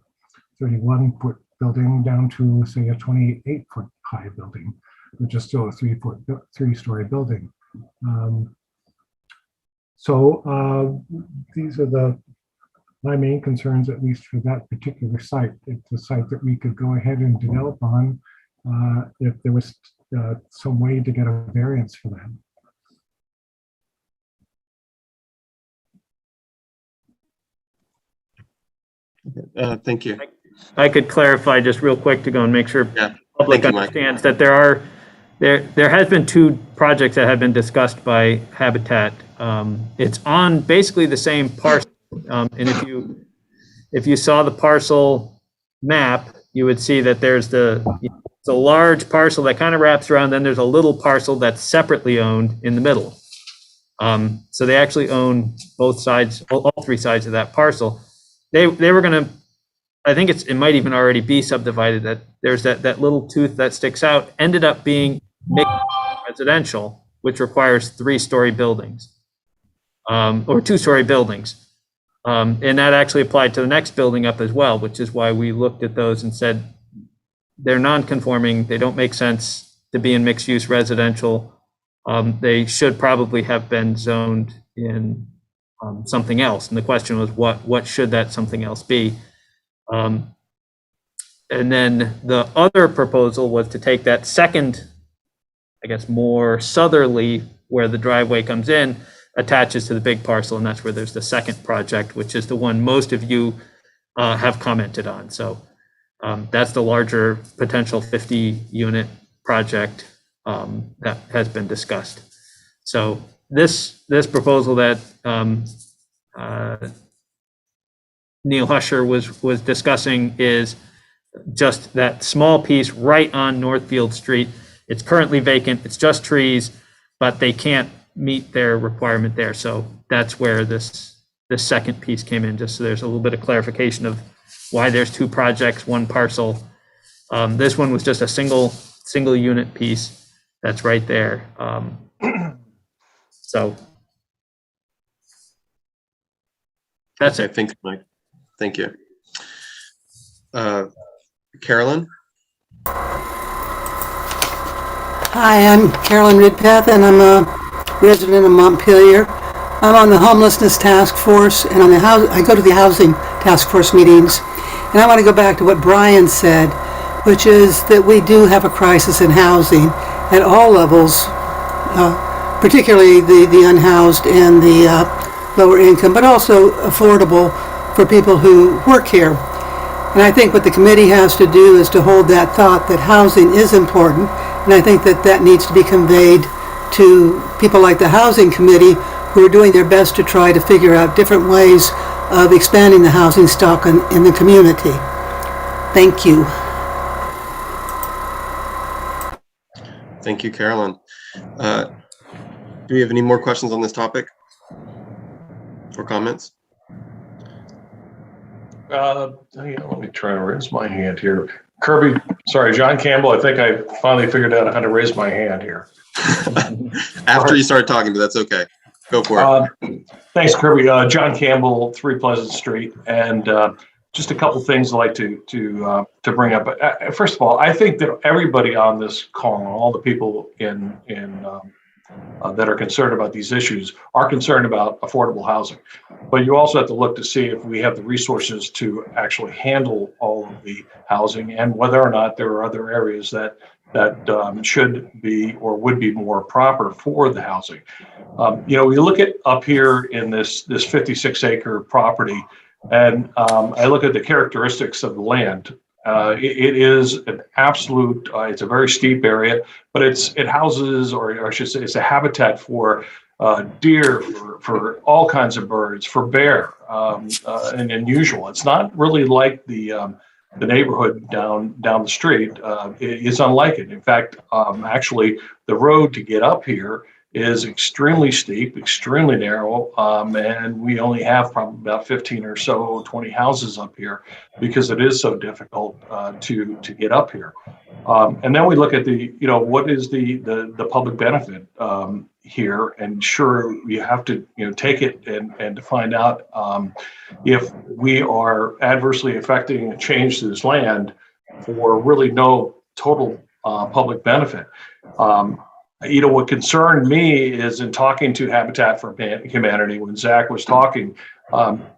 31-foot building down to, say, a 28-foot high building, which is still a 3-story building. So these are my main concerns, at least for that particular site. It's a site that we could go ahead and develop on if there was some way to get a variance for that. Thank you. I could clarify just real quick to go and make sure Yeah. the public Thank you, understands that there has been 2 projects that have been discussed by Habitat. It's on basically the same parcel. And if you saw the parcel map, you would see that there's it's a large parcel that kind of wraps around. Then there's a little parcel that's separately owned in the middle. So they actually own both sides, all 3 sides of that parcel. They were going to, I think it might even already be subdivided. That there's that little tooth that sticks out ended up being mixed residential, which requires 3-story buildings or 2-story buildings. And that actually applied to the next building up as well, which is why we looked at those and said, they're non-conforming. They don't make sense to be in mixed-use residential. They should probably have been zoned in something else. And the question was, what should that something else be? And then the other proposal was to take that second, I guess, more southerly, where the driveway comes in, attaches to the big parcel, and that's where there's the second project, which is the one most of you have commented on. So that's the larger potential 50-unit project that has been discussed. So this proposal that Neil Husher was discussing is just that small piece right on Northfield Street. It's currently vacant. It's just trees, but they can't meet their requirement there. So that's where this second piece came in, just so there's a little bit of clarification of why there's 2 projects, 1 parcel. This one was just a single unit piece that's right there. So that's it. Thanks, Mike. Thank you. Carolyn? Hi, I'm Carolyn Ridpath, and I'm a resident of Montpelier. I'm on the homelessness task force, and on the I go to the housing task force meetings. And I want to go back to what Brian said, which is that we do have a crisis in housing at all levels, particularly the unhoused and the lower income, but also affordable for people who work here. And I think what the committee has to do is to hold that thought that housing is important, and I think that needs to be conveyed to people like the Housing Committee, who are doing their best to try to figure out different ways of expanding the housing stock in the community. Thank you. Thank you, Carolyn. Do we have any more questions on this topic or comments? Let me try to raise my hand here. Kirby, sorry, John Campbell, I think I finally figured out how to raise my hand here. After you start talking, but that's okay. Go for it. Thanks, Kirby. John Campbell, 3 Pleasant Street, and just a couple things I'd like to bring up. First of all, I think that everybody on this call, all the people that are concerned about these issues, are concerned about affordable housing. But you also have to look to see if we have the resources to actually handle all of the housing, and whether or not there are other areas that should be or would be more proper for the housing. We look at up here in this 56-acre property, and I look at the characteristics of the land. It is an absolute, it's a very steep area, but it houses, or I should say, it's a habitat for deer, for all kinds of birds, for bear, and unusual. It's not really like the neighborhood down the street. It's unlike it. In fact, actually, the road to get up here is extremely steep, extremely narrow, and we only have probably about 15 or so, 20 houses up here because it is so difficult to get up here. And then we look at what is the public benefit here, and sure, you have to take it and to find out if we are adversely affecting a change to this land for really no total public benefit. What concerned me is, in talking to Habitat for Humanity, when Zach was talking,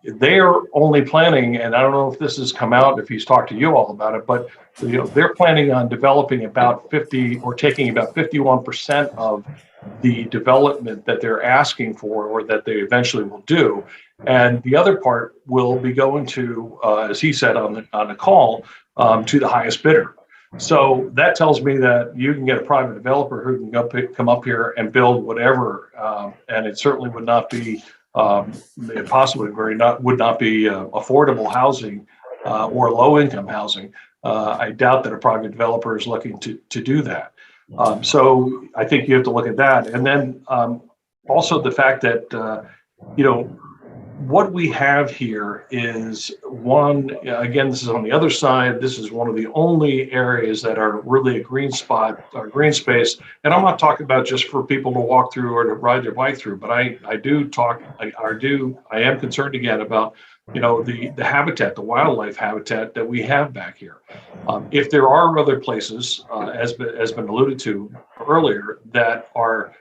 they are only planning, and I don't know if this has come out, if he's talked to you all about it, but they're planning on developing about 50 or taking about 51% of the development that they're asking for, or that they eventually will do, and the other part will be going to, as he said on the call, to the highest bidder. So that tells me that you can get a private developer who can come up here and build whatever, and it certainly would not be, possibly would not be affordable housing or low-income housing. I doubt that a private developer is looking to do that. So I think you have to look at that, and then also the fact that what we have here is again, this is on the other side. This is one of the only areas that are really a green spot or green space. And I'm not talking about just for people to walk through or to ride their bike through, but I am concerned again about, the habitat, the wildlife habitat that we have back here. If there are other places, as been alluded to earlier, that are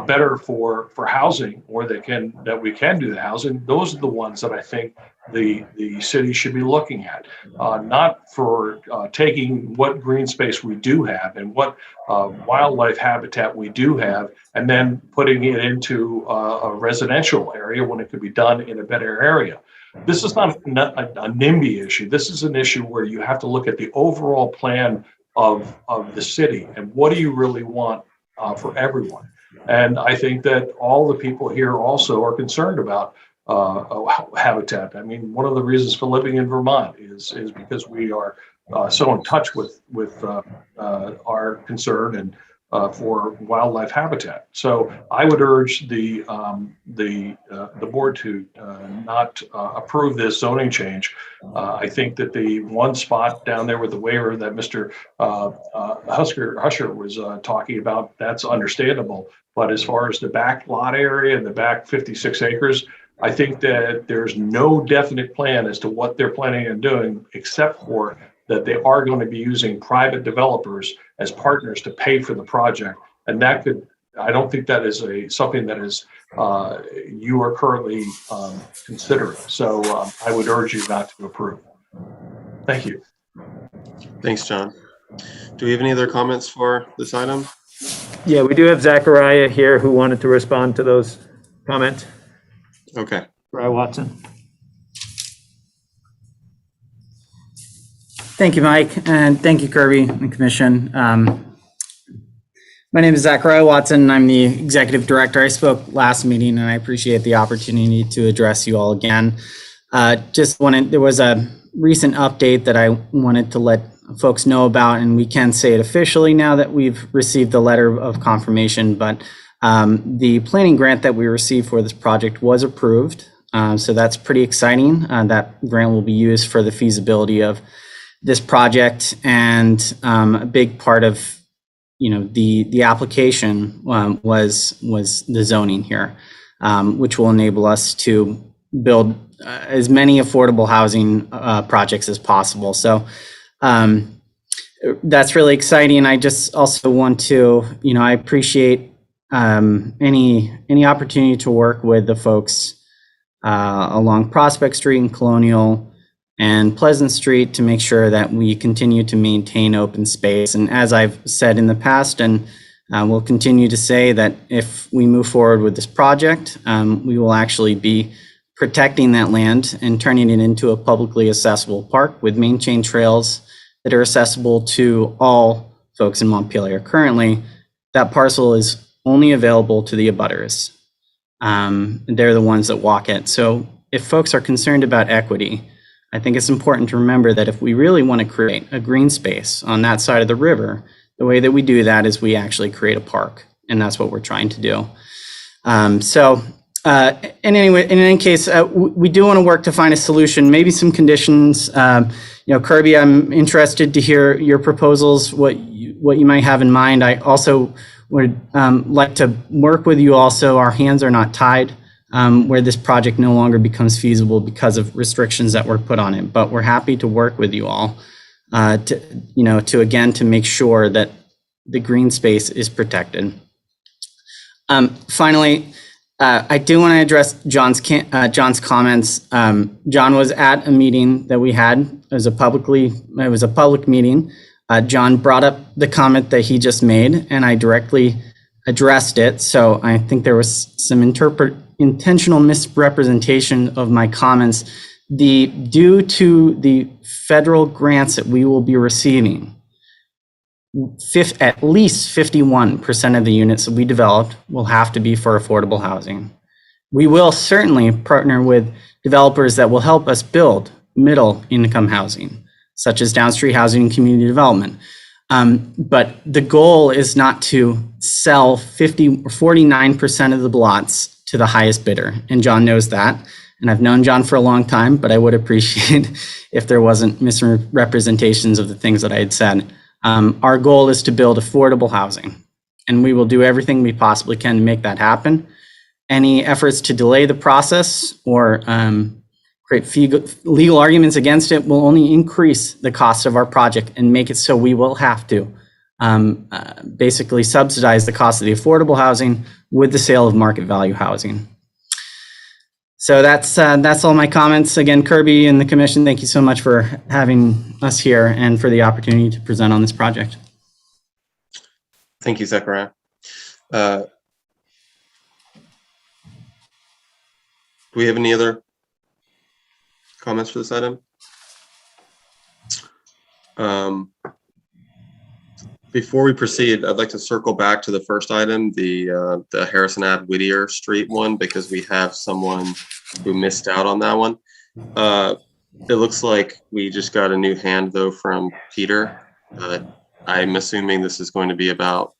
better for housing, or that we can do the housing, those are the ones that I think the city should be looking at, not for taking what green space we do have and what wildlife habitat we do have, and then putting it into a residential area when it could be done in a better area. This is not a NIMBY issue. This is an issue where you have to look at the overall plan of the city, and what do you really want for everyone. And I think that all the people here also are concerned about habitat. I mean, one of the reasons for living in Vermont is because we are so in touch with our concern and for wildlife habitat. So I would urge the board to not approve this zoning change. I think that the one spot down there with the waiver that Mr. Husher was talking about, that's understandable. But as far as the back lot area and the back 56 acres, I think that there's no definite plan as to what they're planning on doing, except for that they are going to be using private developers as partners to pay for the project. And that could, I don't think that is something that is you are currently considering. So I would urge you not to approve. Thank you. Thanks, John. Do we have any other comments for this item? Yeah, we do have Zachariah here who wanted to respond to those comments. Okay. Zachariah Watson. Thank you, Mike, and thank you, Kirby and Commission. My name is Zachariah Watson. I'm the Executive Director. I spoke last meeting, and I appreciate the opportunity to address you all again. There was a recent update that I wanted to let folks know about, and we can say it officially now that we've received the letter of confirmation, but the planning grant that we received for this project was approved. So that's pretty exciting. That grant will be used for the feasibility of this project, and a big part of the application was the zoning here, which will enable us to build as many affordable housing projects as possible. So that's really exciting. I just also want to, I appreciate any opportunity to work with the folks along Prospect Street and Colonial and Pleasant Street to make sure that we continue to maintain open space. And as I've said in the past, and will continue to say, that if we move forward with this project, we will actually be protecting that land and turning it into a publicly accessible park with maintained trails that are accessible to all folks in Montpelier. Currently, that parcel is only available to the abutters. They're the ones that walk it. So if folks are concerned about equity, I think it's important to remember that if we really want to create a green space on that side of the river, the way that we do that is we actually create a park, and that's what we're trying to do. In any case, we do want to work to find a solution, maybe some conditions. Kirby, I'm interested to hear your proposals, what you might have in mind. I also would like to work with you also. Our hands are not tied. Where this project no longer becomes feasible because of restrictions that were put on it. But we're happy to work with you all to make sure that the green space is protected. Finally, I do want to address John's comments. John was at a meeting that we had. It was a public meeting. John brought up the comment that he just made, and I directly addressed it. So I think there was some intentional misrepresentation of my comments. Due to the federal grants that we will be receiving, at least 51% of the units that we developed will have to be for affordable housing. We will certainly partner with developers that will help us build middle income housing, such as downstreet housing and community development. But the goal is not to sell 49% of the lots to the highest bidder. And John knows that. And I've known John for a long time, but I would appreciate if there wasn't misrepresentations of the things that I had said. Our goal is to build affordable housing, and we will do everything we possibly can to make that happen. Any efforts to delay the process or create legal arguments against it will only increase the cost of our project and make it so we will have to basically subsidize the cost of the affordable housing with the sale of market value housing. So that's all my comments. Again, Kirby and the commission, thank you so much for having us here and for the opportunity to present on this project. Thank you, Zachariah. Do we have any other comments for this item? Before we proceed, I'd like to circle back to the first item, the Harrison Ave Whittier Street one, because we have someone who missed out on that one. It looks like we just got a new hand though from Peter. I'm assuming this is going to be about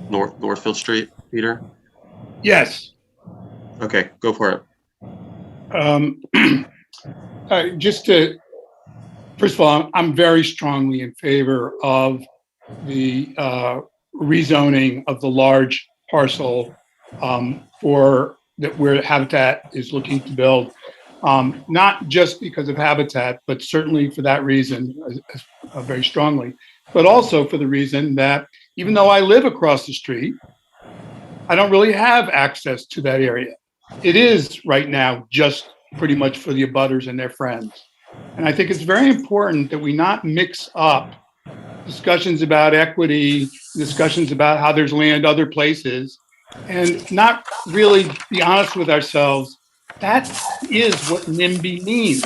Northfield Street, Peter? Yes. Okay, go for it. First of all, I'm very strongly in favor of the rezoning of the large parcel where Habitat is looking to build, not just because of Habitat, but certainly for that reason, very strongly, but also for the reason that even though I live across the street, I don't really have access to that area. It is right now just pretty much for the abutters and their friends. And I think it's very important that we not mix up discussions about equity, discussions about how there's land other places, and not really be honest with ourselves. That is what NIMBY means,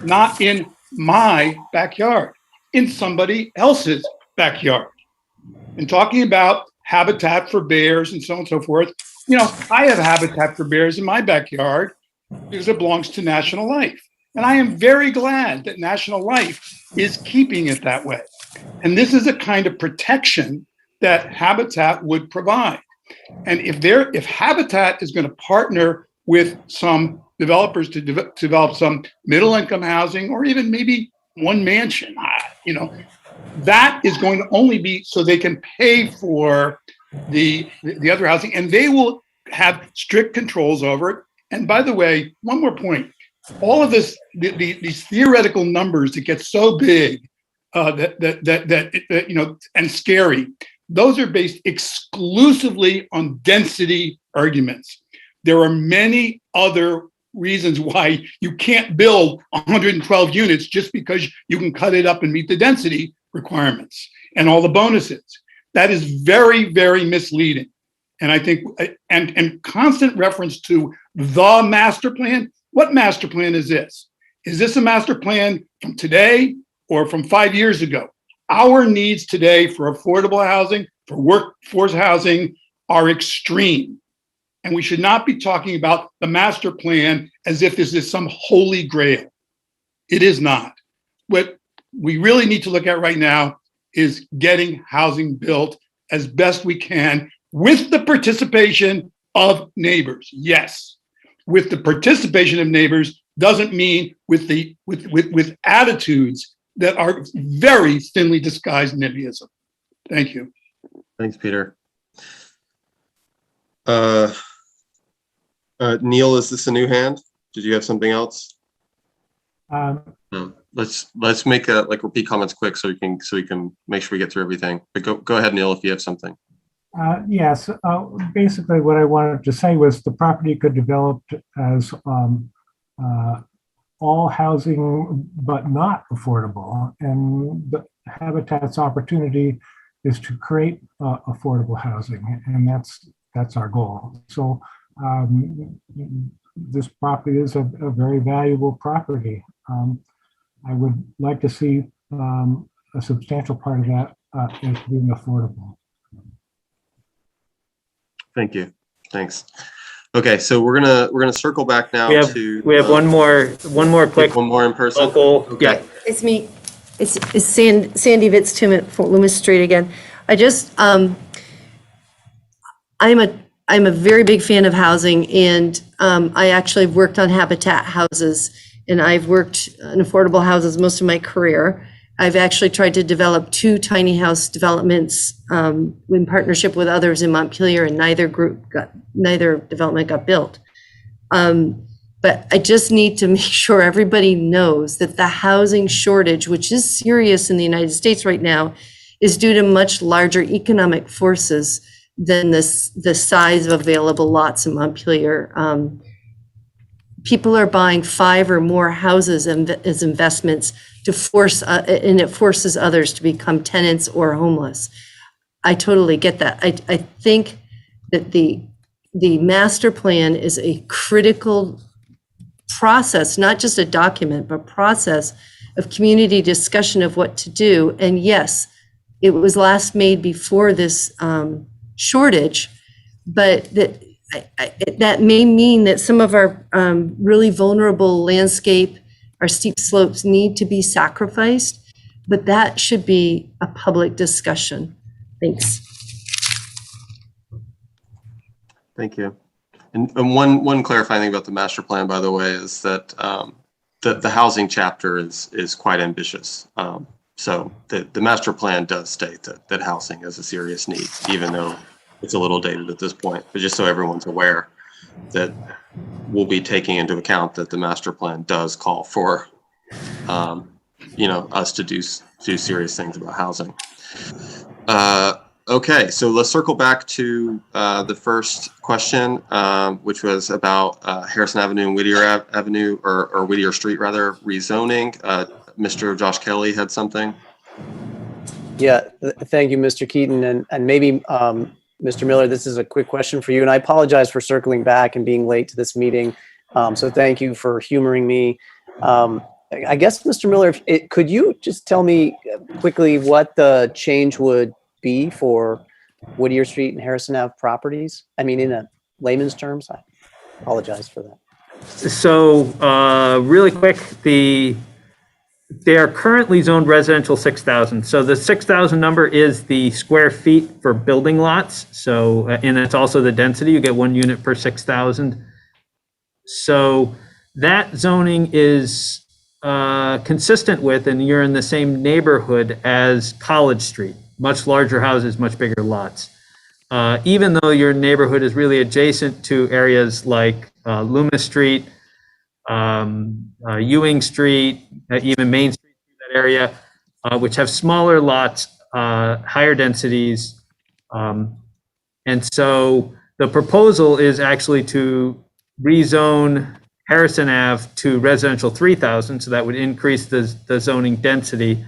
not in my backyard, in somebody else's backyard. And talking about habitat for bears and so on and so forth, I have habitat for bears in my backyard because it belongs to National Life. And I am very glad that National Life is keeping it that way. And this is a kind of protection that Habitat would provide. And if Habitat is going to partner with some developers to develop some middle-income housing, or even maybe one mansion. That is going to only be so they can pay for the other housing, and they will have strict controls over it. And by the way, one more point: all of this, these theoretical numbers that get so big and scary, those are based exclusively on density arguments. There are many other reasons why you can't build 112 units just because you can cut it up and meet the density requirements and all the bonuses. That is very, very misleading. And I think, and constant reference to the master plan. What master plan is this? Is this a master plan from today or from 5 years ago? Our needs today for affordable housing, for workforce housing, are extreme. And we should not be talking about the master plan as if this is some holy grail. It is not. What we really need to look at right now is getting housing built as best we can with the participation of neighbors. Yes, with the participation of neighbors doesn't mean with attitudes that are very thinly disguised NIMBYism. Thank you. Thanks, Peter. Neil, is this a new hand? Did you have something else? No. Let's make repeat comments quick so we can make sure we get through everything. But go ahead, Neil, if you have something. Yes, basically what I wanted to say was the property could develop as all housing but not affordable, and the Habitat's opportunity is to create affordable housing, and that's our goal. So this property is a very valuable property. I would like to see a substantial part of that as being affordable. Thank you. Thanks. Okay, so we're gonna circle back now to. We have one more quick. One more in person. Local. Okay. Yeah. It's me. It's Sandy Vitz-Tim at Fort Loomis Street again. I just I'm a very big fan of housing, and I actually have worked on Habitat houses, and I've worked in affordable houses most of my career. I've actually tried to develop 2 tiny house developments in partnership with others in Montpelier, and neither development got built. But I just need to make sure everybody knows that the housing shortage, which is serious in the United States right now, is due to much larger economic forces than the size of available lots in Montpelier. People are buying 5 or more houses as investments to force, and it forces others to become tenants or homeless. I totally get that. I think that the master plan is a critical process, not just a document, but process of community discussion of what to do. And yes, it was last made before this shortage, but that may mean that some of our really vulnerable landscape, our steep slopes, need to be sacrificed, but that should be a public discussion. Thanks. Thank you. And one clarifying thing about the master plan, by the way, is that the housing chapter is quite ambitious. So the master plan does state that housing is a serious need, even though it's a little dated at this point. But just so everyone's aware that we'll be taking into account that the master plan does call for, us to do serious things about housing. Okay, so let's circle back to the first question, which was about Harrison Avenue and Whittier Avenue, or Whittier Street rather, rezoning. Mr. Josh Kelly had something. Yeah, thank you, Mr. Keaton, and maybe Mr. Miller, this is a quick question for you, and I apologize for circling back and being late to this meeting. So thank you for humoring me. I guess, Mr. Miller, could you just tell me quickly what the change would be for Whittier Street and Harrison Ave properties? I mean, in a layman's terms, I apologize for that. So really quick, they are currently zoned residential 6,000. So the 6,000 number is the square feet for building lots. So, and it's also the density. You get 1 unit per 6,000. So that zoning is consistent with, and you're in the same neighborhood as College Street, much larger houses, much bigger lots. Even though your neighborhood is really adjacent to areas like Loomis Street, Ewing Street, even Main Street, that area, which have smaller lots, higher densities. And so the proposal is actually to rezone Harrison Ave to residential 3,000, so that would increase the zoning density,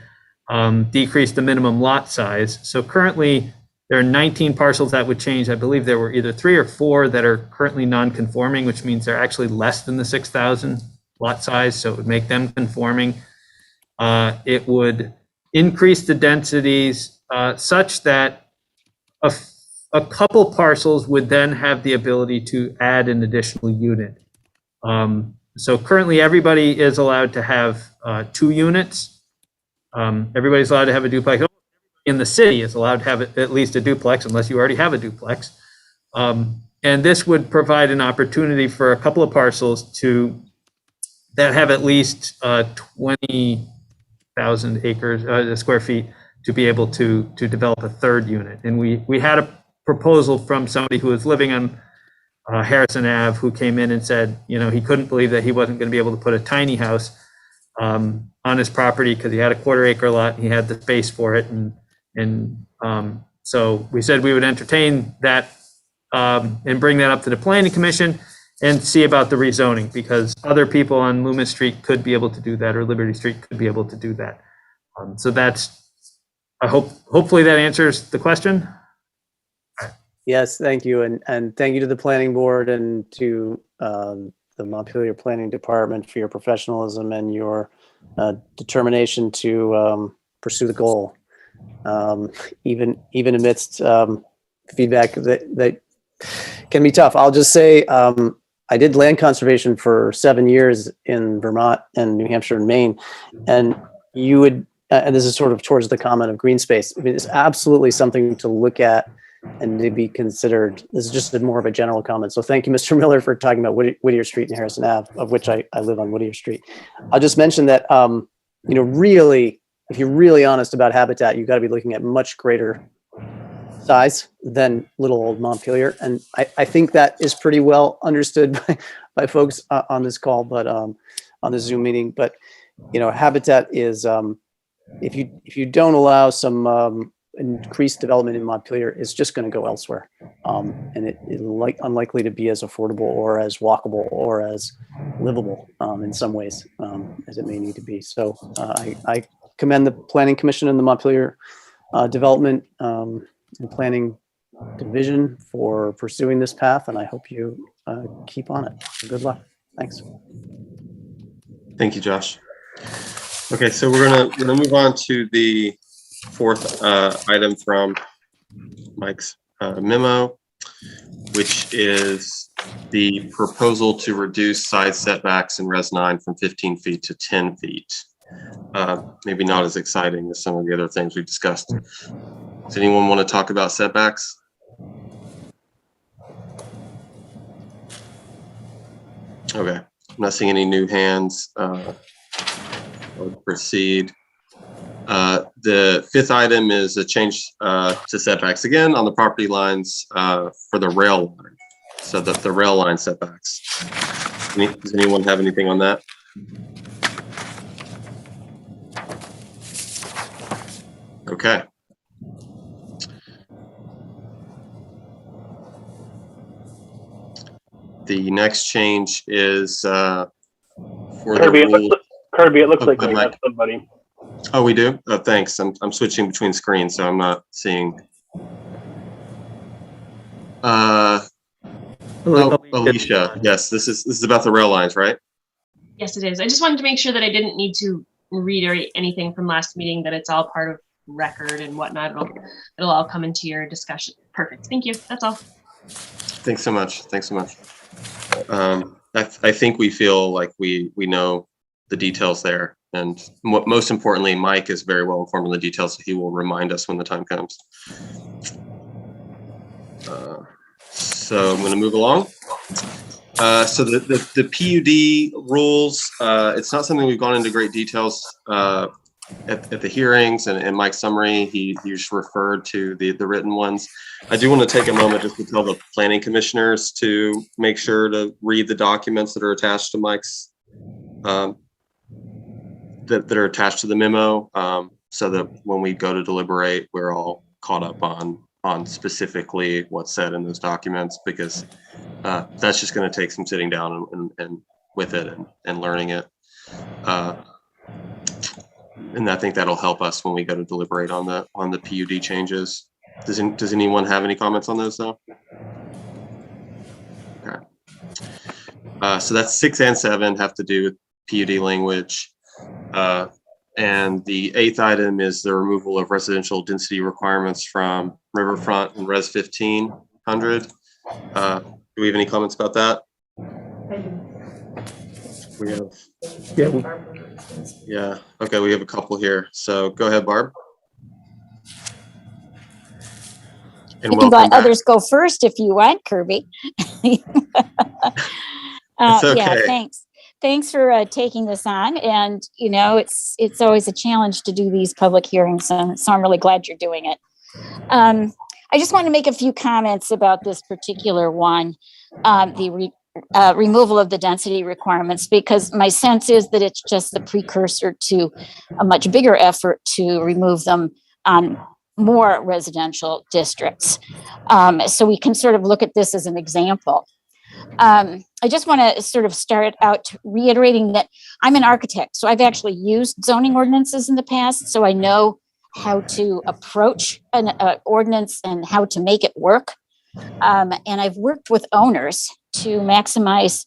decrease the minimum lot size. So currently, there are 19 parcels that would change. I believe there were either 3 or 4 that are currently non-conforming, which means they're actually less than the 6,000 lot size, so it would make them conforming. It would increase the densities such that a couple parcels would then have the ability to add an additional unit. So currently everybody is allowed to have 2 units. Everybody's allowed to have a duplex. In the city is allowed to have at least a duplex unless you already have a duplex. And this would provide an opportunity for a couple of parcels that have at least 20,000 acres, square feet, to be able to develop a 3rd unit. And we had a proposal from somebody who was living on Harrison Ave, who came in and said, he couldn't believe that he wasn't going to be able to put a tiny house on his property because he had a 1/4 acre lot and he had the space for it. And so we said we would entertain that and bring that up to the Planning Commission and see about the rezoning, because other people on Loomis Street could be able to do that, or Liberty Street could be able to do that. So hopefully that answers the question. Yes, thank you. And thank you to the planning board and to the Montpelier Planning Department for your professionalism and your determination to pursue the goal, even amidst feedback that can be tough. I'll just say I did land conservation for 7 years in Vermont and New Hampshire and Maine, and you would, and this is sort of towards the comment of green space. I mean, it's absolutely something to look at and to be considered. This is just more of a general comment. So thank you, Mr. Miller, for talking about Whittier Street and Harrison Ave, of which I live on Whittier Street. I'll just mention that, really, if you're really honest about habitat, you've got to be looking at much greater size than little old Montpelier. And I think that is pretty well understood by folks on this call, but on the Zoom meeting. But, habitat is, if you don't allow some increased development in Montpelier, it's just going to go elsewhere. And it is unlikely to be as affordable or as walkable or as livable in some ways as it may need to be. So I commend the Planning Commission and the Montpelier Development and Planning Division for pursuing this path, and I hope you keep on it. Good luck. Thanks. Thank you, Josh. Okay, so we're gonna move on to the 4th item from Mike's memo, which is the proposal to reduce side setbacks in Res 9 from 15 feet to 10 feet. Maybe not as exciting as some of the other things we discussed. Does anyone want to talk about setbacks? Okay, I'm not seeing any new hands. I'll proceed. The 5th item is a change to setbacks again on the property lines for the rail line. So the rail line setbacks. Does anyone have anything on that? Okay. The next change is for Kirby. It looks like we Mike. have somebody. Oh, we do? Oh, thanks. I'm switching between screens, so I'm not seeing. Alicia. Yes, this is about the rail lines, right? Yes, it is. I just wanted to make sure that I didn't need to reiterate anything from last meeting, that it's all part of record and whatnot. It'll all come into your discussion. Perfect. Thank you. That's all. Thanks so much. I think we feel like we know the details there, and most importantly, Mike is very well informed on the details, so he will remind us when the time comes. So I'm going to move along. So the PUD rules, it's not something we've gone into great details at the hearings, and in Mike's summary, he just referred to the written ones. I do want to take a moment just to tell the planning commissioners to make sure to read the documents that are attached to Mike's, that are attached to the memo, so that when we go to deliberate, we're all caught up on specifically what's said in those documents, because that's just going to take some sitting down and with it and learning it. And I think that'll help us when we go to deliberate on the PUD changes. Does anyone have any comments on those though? Okay. So that's 6 and 7 have to do with PUD language. And the 8th item is the removal of residential density requirements from Riverfront and Res 1500. Do we have any comments about that? We have, yeah. Okay, we have a couple here. So go ahead, Barb. And you can let others go first if you want, Kirby. It's okay. Yeah, thanks. Thanks for taking this on. And, you know, it's always a challenge to do these public hearings. And so I'm really glad you're doing it. I just want to make a few comments about this particular one, the removal of the density requirements, because my sense is that it's just the precursor to a much bigger effort to remove them on more residential districts. So we can sort of look at this as an example. I just want to sort of start out reiterating that I'm an architect, so I've actually used zoning ordinances in the past, so I know how to approach an ordinance and how to make it work. And I've worked with owners to maximize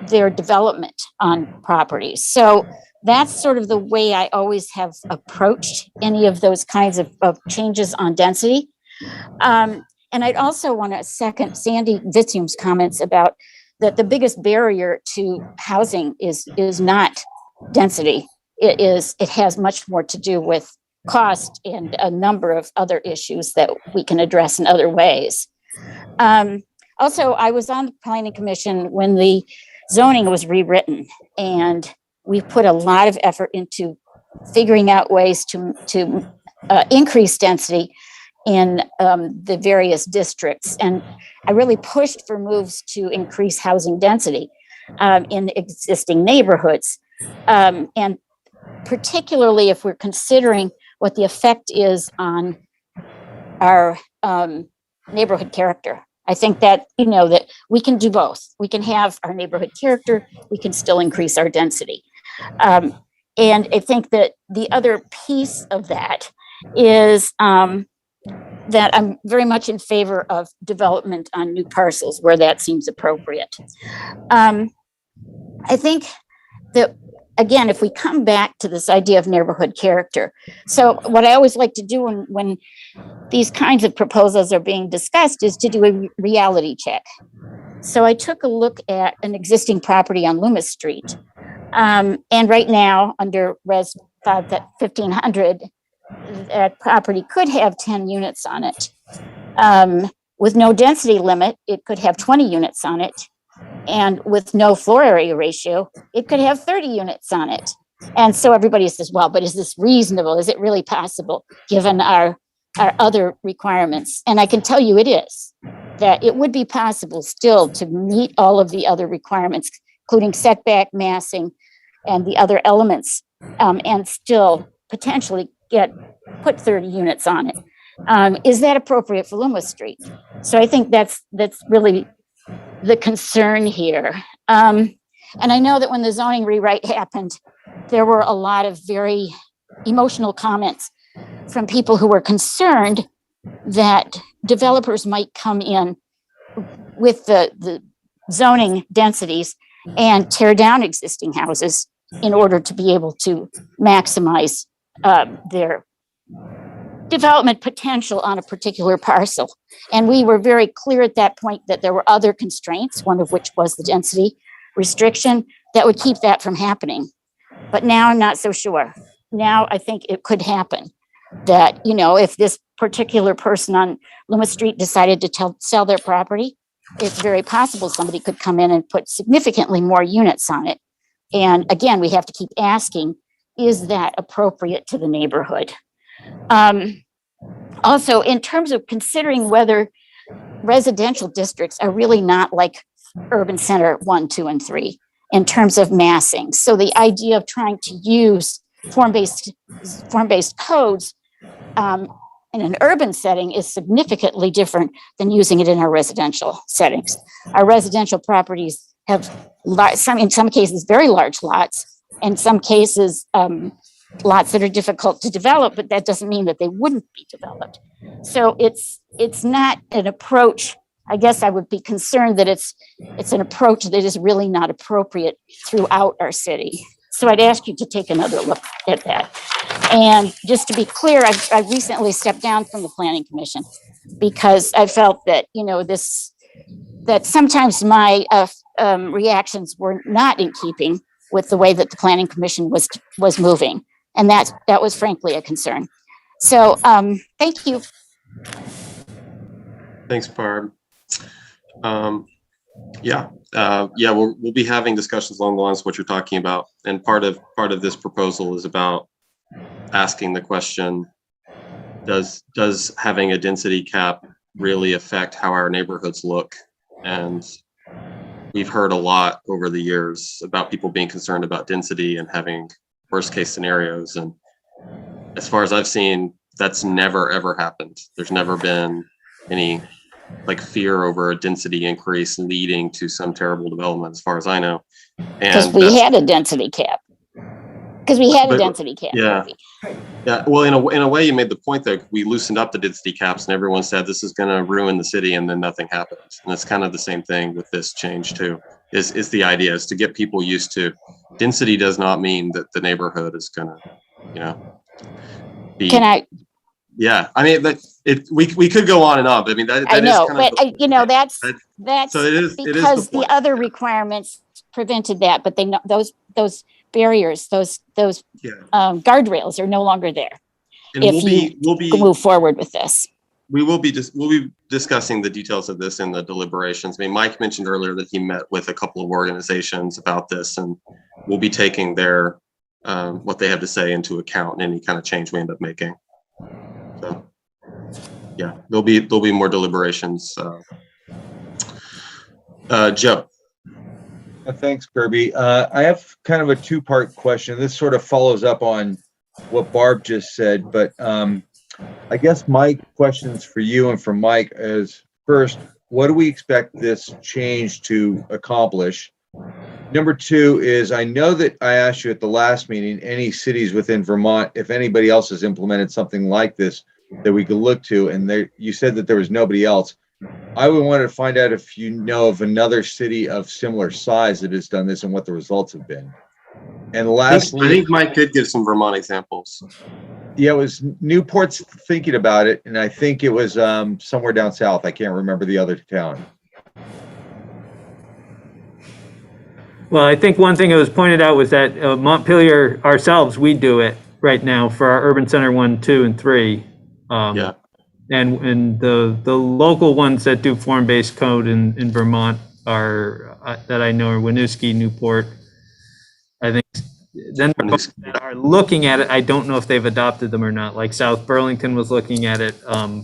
their development on properties. So that's sort of the way I always have approached any of those kinds of changes on density. And I'd also want to second Sandy Vitzum's comments about that the biggest barrier to housing is not density. It has much more to do with cost and a number of other issues that we can address in other ways. Also, I was on the Planning Commission when the zoning was rewritten, and we put a lot of effort into figuring out ways to increase density in the various districts. And I really pushed for moves to increase housing density in existing neighborhoods. And particularly if we're considering what the effect is on our neighborhood character. I think that, you know, that we can do both. We can have our neighborhood character, we can still increase our density. And I think that the other piece of that is that I'm very much in favor of development on new parcels where that seems appropriate. I think that, again, if we come back to this idea of neighborhood character, so what I always like to do when these kinds of proposals are being discussed is to do a reality check. So I took a look at an existing property on Loomis Street. And right now, under Res 1500, that property could have 10 units on it. With no density limit, it could have 20 units on it. And with no floor area ratio, it could have 30 units on it. And so everybody says, well, but is this reasonable? Is it really possible given our other requirements? And I can tell you it is, that it would be possible still to meet all of the other requirements, including setback, massing, and the other elements, and still potentially put 30 units on it. Is that appropriate for Loomis Street? So I think that's really the concern here. And I know that when the zoning rewrite happened, there were a lot of very emotional comments from people who were concerned that developers might come in with the zoning densities and tear down existing houses in order to be able to maximize their development potential on a particular parcel. And we were very clear at that point that there were other constraints, one of which was the density restriction, that would keep that from happening. But now I'm not so sure. Now I think it could happen that, you know, if this particular person on Loomis Street decided to sell their property, it's very possible somebody could come in and put significantly more units on it. And again, we have to keep asking, is that appropriate to the neighborhood? Also, in terms of considering whether residential districts are really not like urban center 1, 2, and 3 in terms of massing. So the idea of trying to use form-based codes in an urban setting is significantly different than using it in our residential settings. Our residential properties have in some cases very large lots, in some cases lots that are difficult to develop, but that doesn't mean that they wouldn't be developed. So it's not an approach. I guess I would be concerned that it's an approach that is really not appropriate throughout our city. So I'd ask you to take another look at that. And just to be clear, I recently stepped down from the Planning Commission because I felt that, that sometimes my reactions were not in keeping with the way that the Planning Commission was moving. And that was frankly a concern. So thank you. Thanks, Barb. We'll be having discussions along the lines of what you're talking about. And part of this proposal is about asking the question, does having a density cap really affect how our neighborhoods look? And we've heard a lot over the years about people being concerned about density and having worst case scenarios. And as far as I've seen, that's never, ever happened. There's never been any fear over a density increase leading to some terrible development, as far as I know. Because we had a density cap. Yeah. Well, in a way, you made the point that we loosened up the density caps, and everyone said this is going to ruin the city, and then nothing happened. And it's kind of the same thing with this change too. Is the idea is to get people used to density does not mean that the neighborhood is going to, be. Can I? Yeah, I mean, we could go on and on, but I mean that I know, is kind but that's so it is because the other requirements prevented that, but they know those barriers, those guardrails are no longer there. And we'll be move forward with this. We'll be discussing the details of this in the deliberations. I mean, Mike mentioned earlier that he met with a couple of organizations about this, and we'll be taking their what they have to say into account in any kind of change we end up making. So, yeah, there'll be more deliberations. Joe. Thanks, Kirby. I have kind of a two-part question. This sort of follows up on what Barb just said, but I guess my questions for you and for Mike is, first, what do we expect this change to accomplish? Number two is, I know that I asked you at the last meeting, any cities within Vermont, if anybody else has implemented something like this that we could look to, and you said that there was nobody else. I would want to find out if you know of another city of similar size that has done this and what the results have been. And lastly, I think Mike did give some Vermont examples. Yeah, it was Newport's thinking about it, and I think it was somewhere down south. I can't remember the other town. Well, I think one thing that was pointed out was that Montpelier ourselves, we do it right now for our urban center 1, 2, and 3. And the local ones that do form-based code in Vermont are that I know are Winooski, Newport. I think then the folks that are looking at it, I don't know if they've adopted them or not. Like South Burlington was looking at it,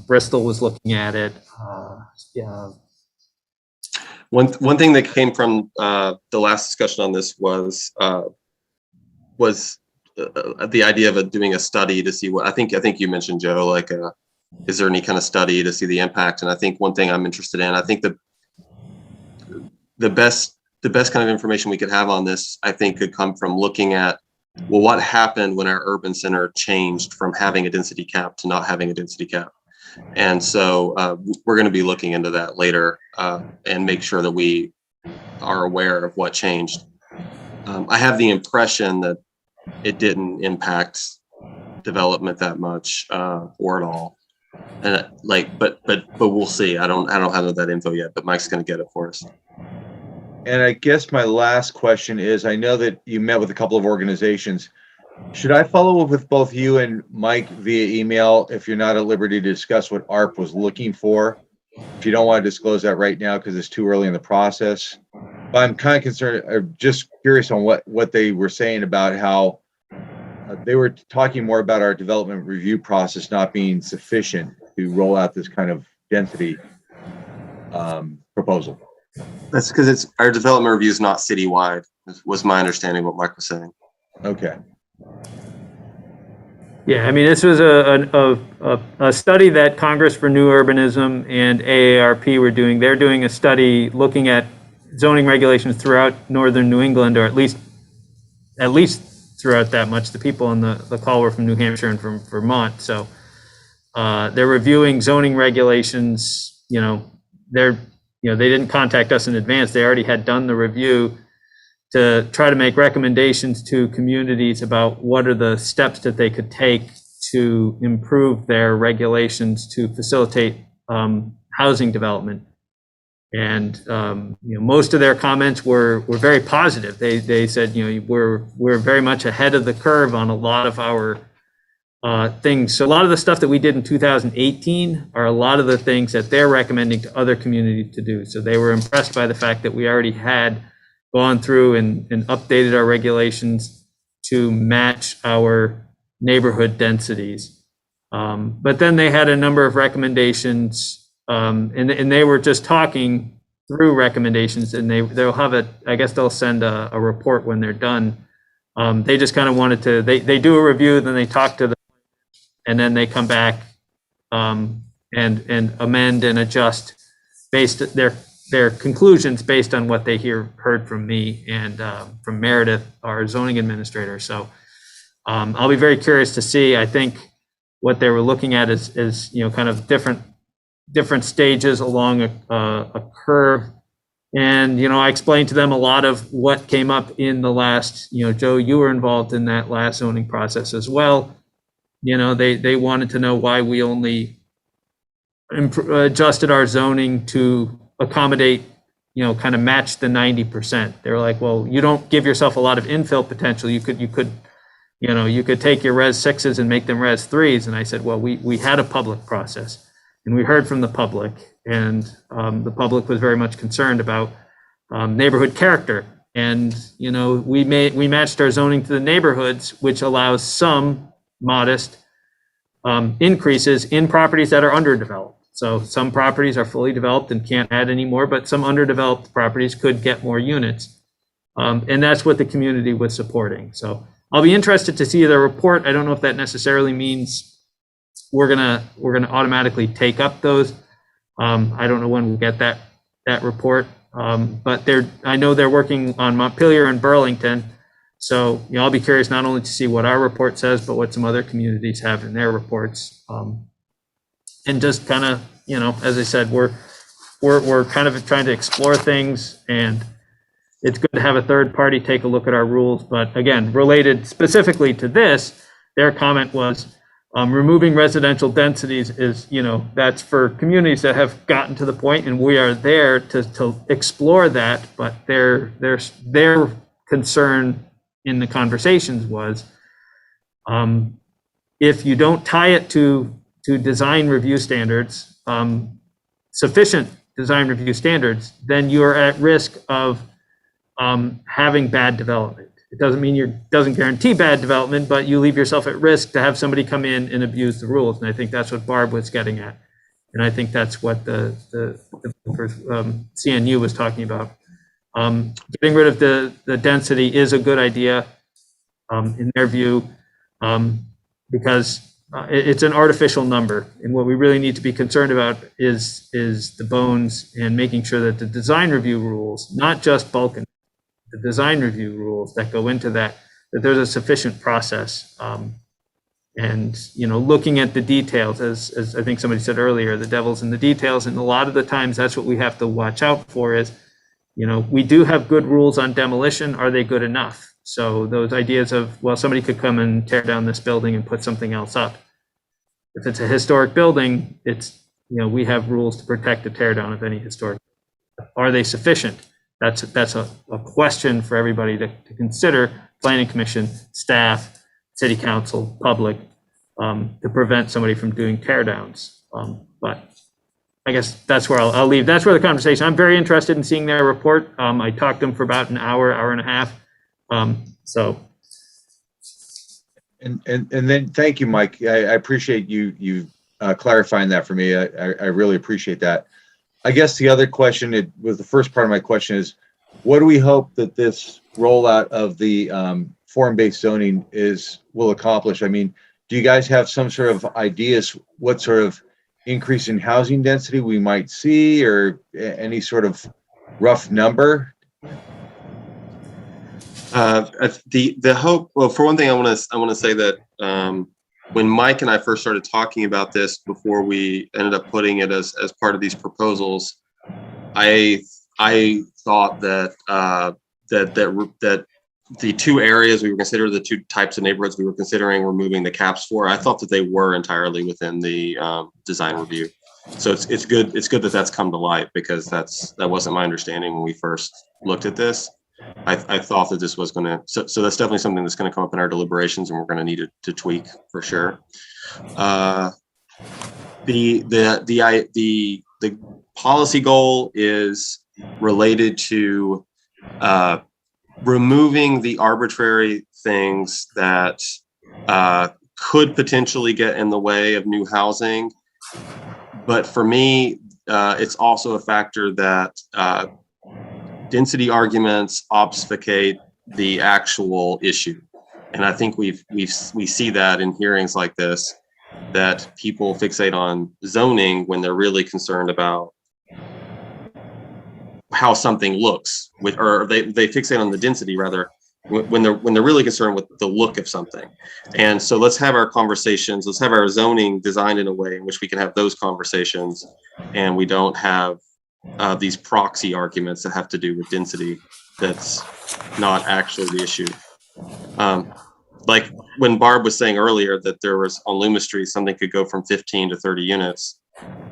Bristol was looking at it. One thing that came from the last discussion on this was the idea of doing a study to see what I think you mentioned, Joe, is there any kind of study to see the impact? And I think one thing I'm interested in, I think the best kind of information we could have on this, I think, could come from looking at, well, what happened when our urban center changed from having a density cap to not having a density cap. And so we're going to be looking into that later and make sure that we are aware of what changed. I have the impression that it didn't impact development that much or at all. And but we'll see. I don't have that info yet, but Mike's going to get it for us. And I guess my last question is, I know that you met with a couple of organizations. Should I follow up with both you and Mike via email if you're not at liberty to discuss what ARP was looking for? if you don't want to disclose that right now because it's too early in the process. But I'm kind of concerned, I'm just curious on what they were saying about how they were talking more about our development review process not being sufficient to roll out this kind of density proposal. That's because our development review is not citywide, was my understanding what Mike was saying. Okay. Yeah, I mean, this was a study that Congress for New Urbanism and AARP were doing. They're doing a study looking at zoning regulations throughout northern New England, or at least throughout that much. The people on the call were from New Hampshire and from Vermont. So they're reviewing zoning regulations. They didn't contact us in advance. They already had done the review to try to make recommendations to communities about what are the steps that they could take to improve their regulations to facilitate housing development. And most of their comments were very positive. They said, we're very much ahead of the curve on a lot of our things. So a lot of the stuff that we did in 2018 are a lot of the things that they're recommending to other communities to do. So they were impressed by the fact that we already had gone through and updated our regulations to match our neighborhood densities. But then they had a number of recommendations, and they were just talking through recommendations, and they'll have I guess they'll send a report when they're done. They just kind of wanted to, they do a review, then they talk to them, and then they come back and amend and adjust based their conclusions based on what they heard from me and from Meredith, our zoning administrator. So I'll be very curious to see. I think what they were looking at is kind of different stages along a curve. And I explained to them a lot of what came up in the last. Joe, you were involved in that last zoning process as well. They wanted to know why we only adjusted our zoning to accommodate, kind of match the 90%. They're like, well, you don't give yourself a lot of infill potential. You could take your res 6s and make them res 3s. And I said, well, we had a public process and we heard from the public, and the public was very much concerned about neighborhood character. And, we matched our zoning to the neighborhoods, which allows some modest increases in properties that are underdeveloped. So some properties are fully developed and can't add any more, but some underdeveloped properties could get more units. And that's what the community was supporting. So I'll be interested to see the report. I don't know if that necessarily means we're gonna automatically take up those. I don't know when we'll get that report. But I know they're working on Montpelier and Burlington. So I'll be curious not only to see what our report says, but what some other communities have in their reports. And just kind of, as I said, we're kind of trying to explore things, and it's good to have a third party take a look at our rules. But again, related specifically to this, their comment was removing residential densities is, that's for communities that have gotten to the point, and we are there to explore that. But their concern in the conversations was if you don't tie it to design review standards, sufficient design review standards, then you are at risk of having bad development. It doesn't guarantee bad development, but you leave yourself at risk to have somebody come in and abuse the rules. And I think that's what Barb was getting at. And I think that's what the CNU was talking about. Getting rid of the density is a good idea in their view, because it's an artificial number, and what we really need to be concerned about is the bones, and making sure that the design review rules, not just bulk, the design review rules that go into that there's a sufficient process. And looking at the details, as I think somebody said earlier, the devil's in the details, and a lot of the times that's what we have to watch out for. Is we do have good rules on demolition. Are they good enough? So those ideas of, well, somebody could come and tear down this building and put something else up. If it's a historic building, it's, we have rules to protect the tear down of any historic. Are they sufficient? That's a question for everybody to consider, planning commission, staff, city council, public, to prevent somebody from doing tear downs. But I guess that's where I'll leave. That's where the conversation. I'm very interested in seeing their report. I talked to them for about an hour, hour and a half. So. And then thank you, Mike. I appreciate you clarifying that for me. I really appreciate that. I guess the other question, it was the first part of my question, is what do we hope that this rollout of the form-based zoning will accomplish? I mean, do you guys have some sort of ideas what sort of increase in housing density we might see, or any sort of rough number? The hope. Well, for one thing, I want to say that when Mike and I first started talking about this, before we ended up putting it as part of these proposals, I thought that that the two areas we were considering, the two types of neighborhoods we were considering removing the caps for, I thought that they were entirely within the design review. So it's good that that's come to light, because that wasn't my understanding when we first looked at this. I thought that this was going to, so that's definitely something that's going to come up in our deliberations, and we're going to need to tweak for sure. The policy goal is related to removing the arbitrary things that could potentially get in the way of new housing. But for me, it's also a factor that density arguments obfuscate the actual issue. And I think we see that in hearings like this, that people fixate on zoning when they're really concerned about how something looks, or they fixate on the density rather when they're really concerned with the look of something. And so let's have our conversations, let's have our zoning designed in a way in which we can have those conversations, and we don't have these proxy arguments that have to do with density that's not actually the issue. Like when Barb was saying earlier that there was on Loomis Street, something could go from 15 to 30 units.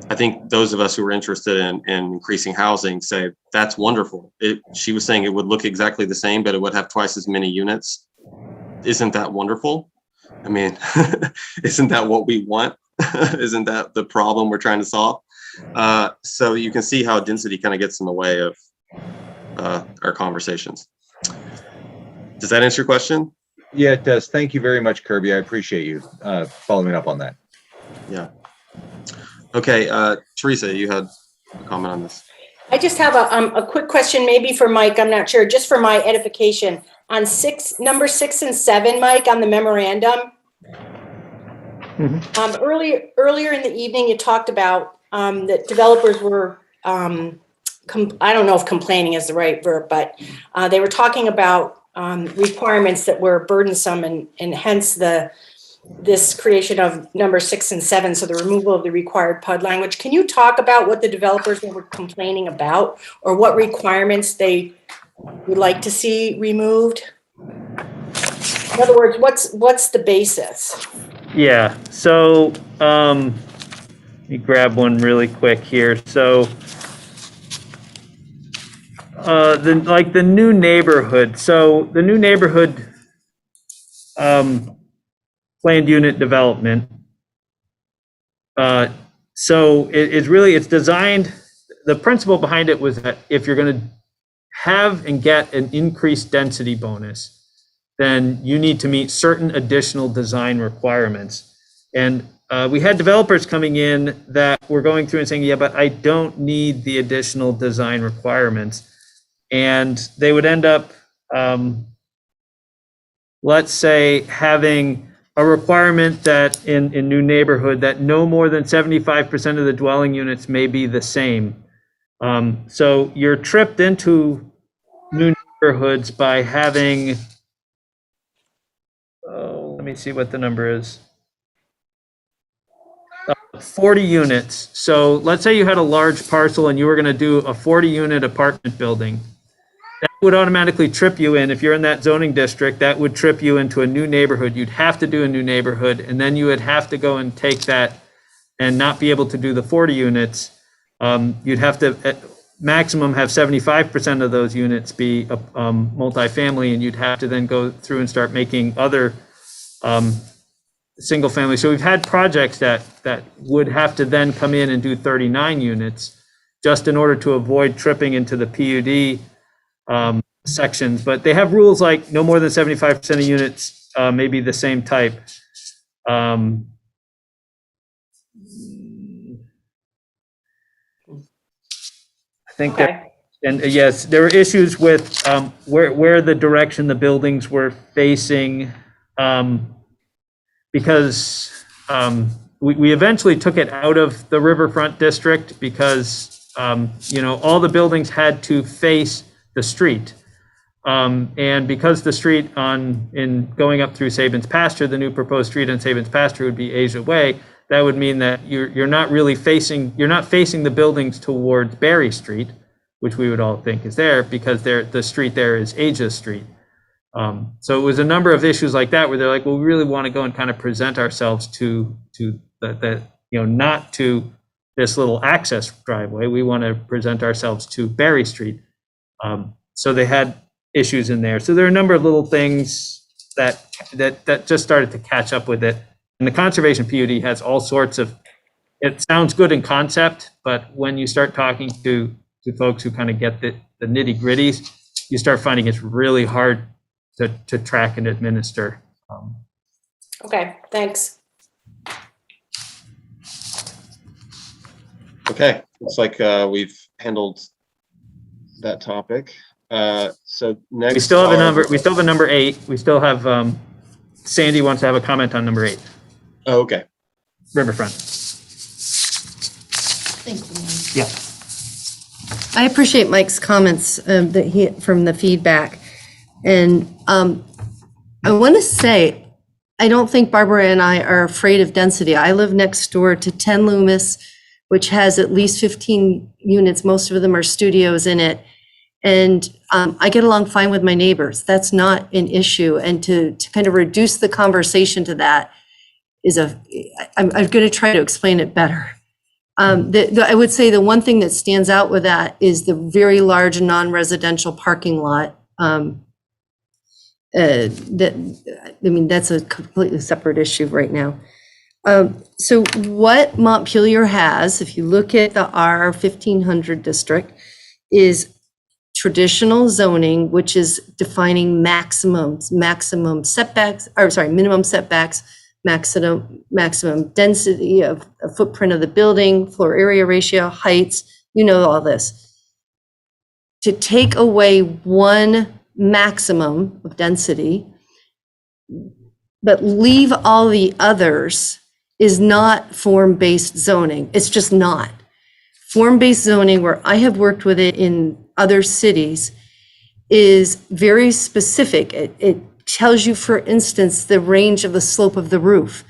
I think those of us who are interested in increasing housing say that's wonderful. She was saying it would look exactly the same, but it would have twice as many units. Isn't that wonderful? I mean, isn't that what we want? Isn't that the problem we're trying to solve? So you can see how density kind of gets in the way of our conversations. Does that answer your question? Yeah, it does. Thank you very much, Kirby. I appreciate you following up on that. Yeah. Okay, Teresa, you had a comment on this. I just have a quick question, maybe for Mike. I'm not sure, just for my edification. On number 6 and 7, Mike, on the memorandum. Mm-hmm. Earlier in the evening, you talked about that developers were, I don't know if complaining is the right verb, but they were talking about requirements that were burdensome, and hence this creation of number 6 and 7, so the removal of the required PUD language. Can you talk about what the developers were complaining about, or what requirements they would like to see removed? In other words, what's the basis? Yeah, so let me grab one really quick here. So the new neighborhood. So the new neighborhood planned unit development. So it's designed, the principle behind it was that if you're going to have and get an increased density bonus, then you need to meet certain additional design requirements. And we had developers coming in that were going through and saying, yeah, but I don't need the additional design requirements. And they would end up, let's say, having a requirement that in new neighborhood that no more than 75% of the dwelling units may be the same. So you're tripped into new neighborhoods by having, let me see what the number is. 40 units. So let's say you had a large parcel and you were going to do a 40-unit apartment building. That would automatically trip you in. If you're in that zoning district, that would trip you into a new neighborhood. You'd have to do a new neighborhood, and then you would have to go and take that and not be able to do the 40 units. You'd have to at maximum have 75% of those units be multifamily, and you'd have to then go through and start making other single family. So we've had projects that would have to then come in and do 39 units just in order to avoid tripping into the PUD sections. But they have rules like no more than 75% of units may be the same type. I think that, and yes, there were issues with where the direction the buildings were facing, because we eventually took it out of the Riverfront district because all the buildings had to face the street. And because the street in going up through Sabin's Pasture, the new proposed street on Sabin's Pasture would be Asia Way, that would mean that you're not facing the buildings towards Berry Street, which we would all think is there, because the street there is Asia Street. So it was a number of issues like that where they're like, well, we really want to go and kind of present ourselves to not to this little access driveway. We want to present ourselves to Berry Street. So they had issues in there. So there are a number of little things that just started to catch up with it. And the conservation PUD has all sorts of, it sounds good in concept, but when you start talking to folks who kind of get the nitty gritties, you start finding it's really hard to track and administer. Okay, thanks. Okay, looks like we've handled that topic. So next, We still have a number 8. We still have, Sandy wants to have a comment on number 8. Oh, okay. Riverfront. Thank you. Yeah. I appreciate Mike's comments from the feedback. And I want to say, I don't think Barbara and I are afraid of density. I live next door to 10 Loomis, which has at least 15 units. Most of them are studios in it. And I get along fine with my neighbors. That's not an issue. And to kind of reduce the conversation to that I'm going to try to explain it better. I would say the one thing that stands out with that is the very large non-residential parking lot. That's a completely separate issue right now. So what Montpelier has, if you look at the R1500 district, is traditional zoning, which is defining minimum setbacks, maximum density of a footprint of the building, floor area ratio, heights, all this. To take away one maximum of density, but leave all the others is not form-based zoning. It's just not. Form-based zoning, where I have worked with it in other cities, is very specific. It tells you, for instance, the range of the slope of the roof.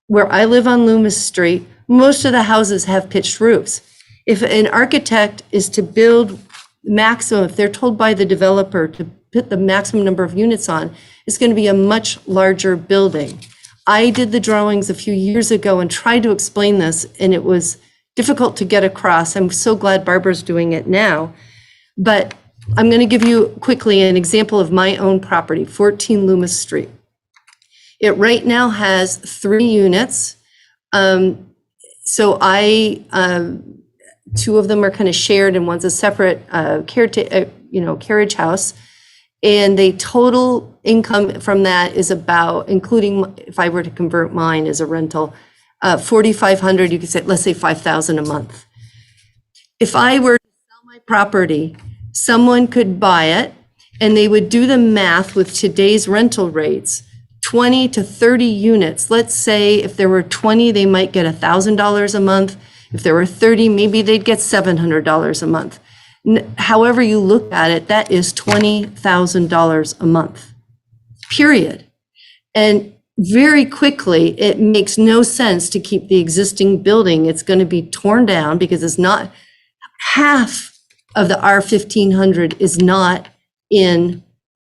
Where I live on Loomis Street, most of the houses have pitched roofs. If an architect is to build maximum, if they're told by the developer to put the maximum number of units on, it's going to be a much larger building. I did the drawings a few years ago and tried to explain this, and it was difficult to get across. I'm so glad Barbara's doing it now. But I'm going to give you quickly an example of my own property, 14 Loomis Street. It right now has 3 units. So two of them are kind of shared and one's a separate carriage house. And the total income from that is about, including if I were to convert mine as a rental, 4,500, you could say, let's say 5,000 a month. If I were to sell my property, someone could buy it and they would do the math with today's rental rates, 20 to 30 units. Let's say if there were 20, they might get $1,000 a month. If there were 30, maybe they'd get $700 a month. However you look at it, that is $20,000 a month, period. And very quickly, it makes no sense to keep the existing building. It's going to be torn down because it's not, half of the R1500 is not in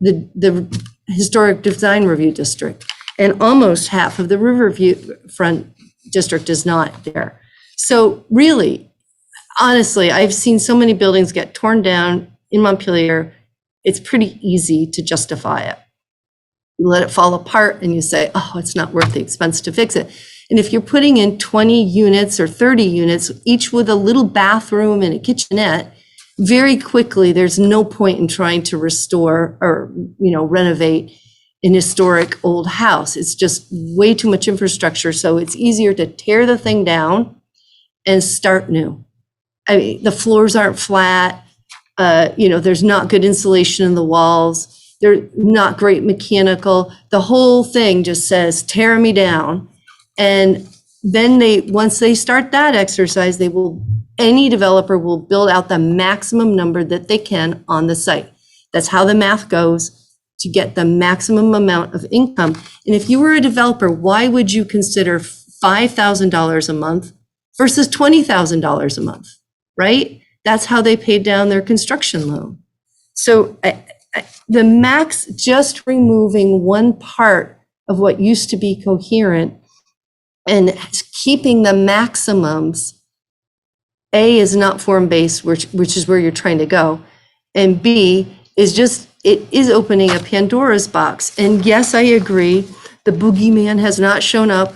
the historic design review district, and almost half of the Riverfront district is not there. So really, honestly, I've seen so many buildings get torn down in Montpelier. It's pretty easy to justify it. You let it fall apart and you say, oh, it's not worth the expense to fix it. And if you're putting in 20 units or 30 units, each with a little bathroom and a kitchenette, very quickly, there's no point in trying to restore or, renovate an historic old house. It's just way too much infrastructure. So it's easier to tear the thing down and start new. I mean, the floors aren't flat. There's not good insulation in the walls. They're not great mechanical. The whole thing just says, tear me down. And then once they start that exercise, any developer will build out the maximum number that they can on the site. That's how the math goes to get the maximum amount of income. And if you were a developer, why would you consider $5,000 a month versus $20,000 a month, right? That's how they paid down their construction loan. So the max, just removing one part of what used to be coherent and keeping the maximums, A, is not form-based, which is where you're trying to go, and B, it is opening a Pandora's box. And yes, I agree, the boogeyman has not shown up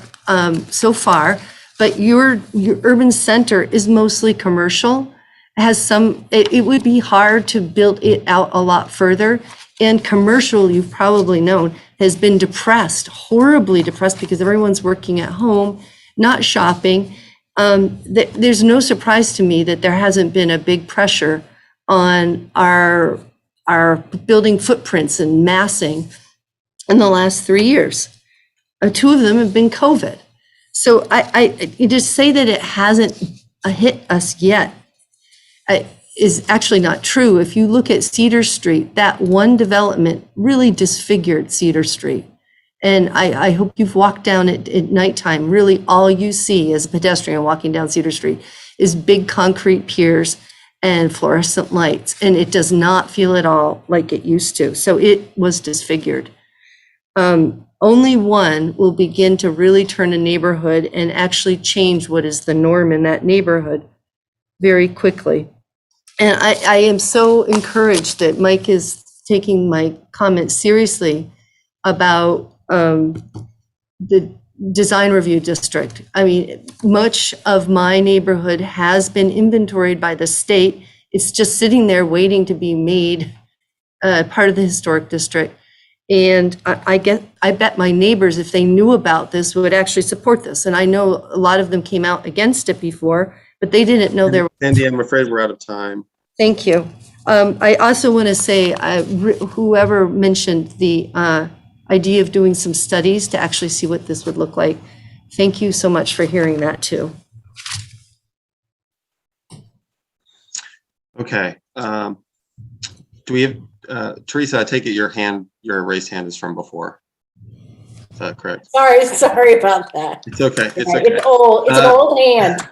so far, but your urban center is mostly commercial. It would be hard to build it out a lot further. And commercial, you've probably known, has been depressed, horribly depressed, because everyone's working at home, not shopping. There's no surprise to me that there hasn't been a big pressure on our building footprints and massing in the last 3 years. 2 of them have been COVID. So you just say that it hasn't hit us yet is actually not true. If you look at Cedar Street, that one development really disfigured Cedar Street. And I hope you've walked down at nighttime. Really, all you see as a pedestrian walking down Cedar Street is big concrete piers and fluorescent lights. And it does not feel at all like it used to. So it was disfigured. Only one will begin to really turn a neighborhood and actually change what is the norm in that neighborhood very quickly. And I am so encouraged that Mike is taking my comments seriously about the design review district. I mean, much of my neighborhood has been inventoried by the state. It's just sitting there waiting to be made part of the historic district. And I bet my neighbors, if they knew about this, would actually support this. And I know a lot of them came out against it before, but they didn't know there. Sandy, I'm afraid we're out of time. Thank you. I also want to say, whoever mentioned the idea of doing some studies to actually see what this would look like. Thank you so much for hearing that too. Okay. Do we have, Teresa, I take it your raised hand is from before. Is that correct? Sorry about that. It's okay. It's okay. It's old. It's an old hand.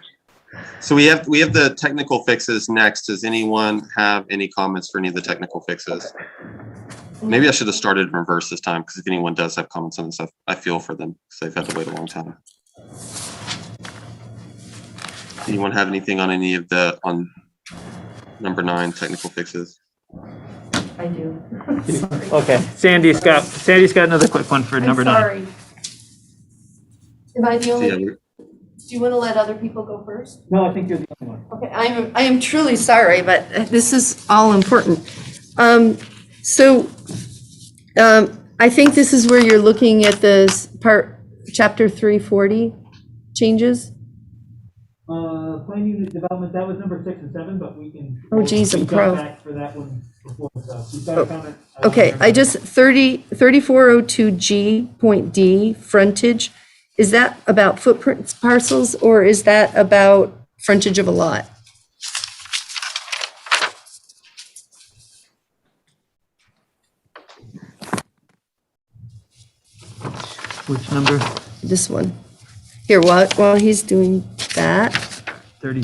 So we have the technical fixes next. Does anyone have any comments for any of the technical fixes? Maybe I should have started in reverse this time, because if anyone does have comments on this stuff, I feel for them because they've had to wait a long time. Anyone have anything on any of on number 9 technical fixes? I do. Okay, Sandy's got another quick one for number 9. Sorry. Am I the only? Yeah, Do you want to let other people go first? No, I think you're the only one. Okay, I am truly sorry, but this is all important. I think this is where you're looking at this part, chapter 340 changes. Plan unit development, that was number 6 and 7, but we can. Oh, geez, I'm pro. Back for that one before, so you've got a comment. Okay, 3402G.D, frontage. Is that about footprint parcels, or is that about frontage of a lot? Which number? This one. Here, while he's doing that. 30.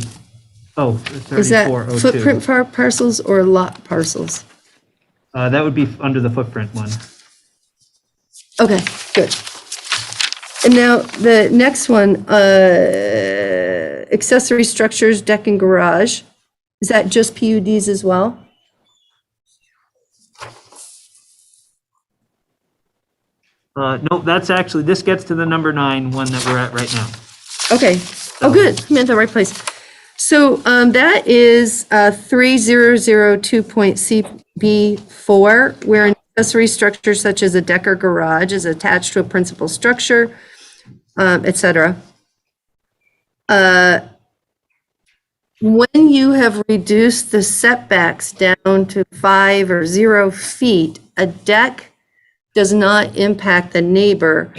Oh, Is that 3402. footprint parcels or lot parcels? That would be under the footprint one. Okay, good. And now the next one, accessory structures, deck and garage. Is that just PUDs as well? No, that's actually, this gets to the number 9 one that we're at right now. Okay. Oh, good. I'm in the right place. So that is 3002.CB4, where an accessory structure such as a deck or garage is attached to a principal structure, etc. When you have reduced the setbacks down to 5 or 0 feet, a deck does not impact the neighbor.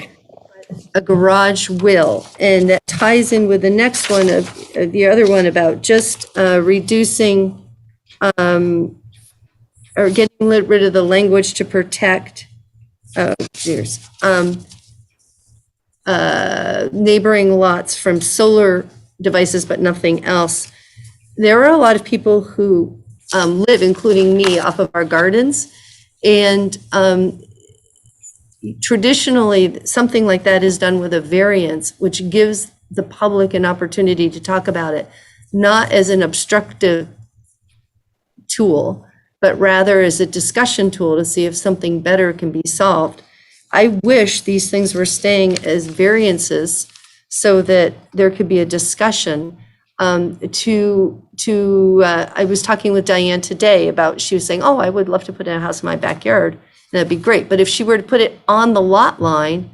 A garage will, and that ties in with the next one of the other one about just reducing or getting rid of the language to protect neighboring lots from solar devices, but nothing else. There are a lot of people who live, including me, off of our gardens, and traditionally, something like that is done with a variance, which gives the public an opportunity to talk about it, not as an obstructive tool, but rather as a discussion tool to see if something better can be solved. I wish these things were staying as variances so that there could be a discussion. I was talking with Diane today about, she was saying, oh, I would love to put in a house in my backyard. That'd be great. But if she were to put it on the lot line,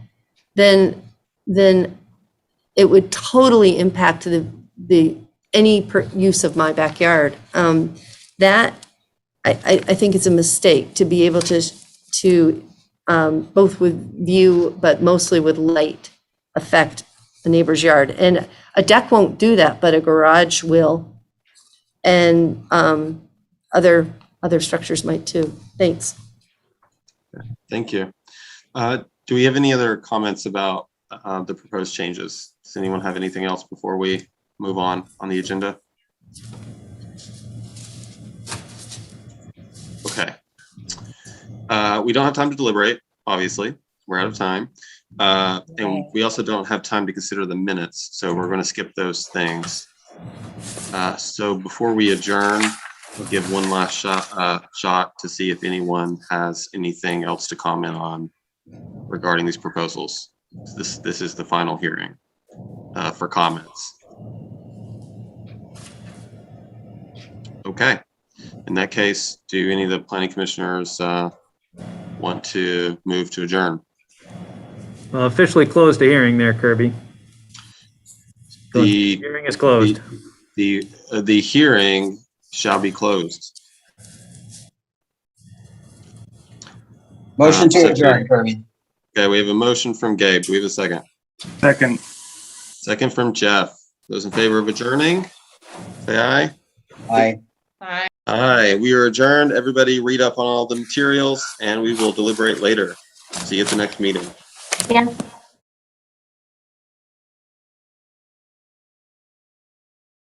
then it would totally impact any use of my backyard. That I think it's a mistake to be able to both with view, but mostly with light, affect the neighbor's yard. And a deck won't do that, but a garage will, and other structures might too. Thanks. Thank you. Do we have any other comments about the proposed changes? Does anyone have anything else before we move on the agenda? Okay. We don't have time to deliberate, obviously. We're out of time. And we also don't have time to consider the minutes, so we're going to skip those things. So before we adjourn, we'll give one last shot to see if anyone has anything else to comment on regarding these proposals. This is the final hearing for comments. Okay. In that case, do any of the planning commissioners want to move to adjourn? Well, officially closed the hearing there, Kirby. The hearing is closed. The hearing shall be closed. Motion to adjourn, Kirby. Okay, we have a motion from Gabe. Do we have a second? Second. Second from Jeff. Those in favor of adjourning, say aye. Aye. Aye. Aye. We are adjourned. Everybody read up on all the materials, and we will deliberate later. See you at the next meeting. Yeah.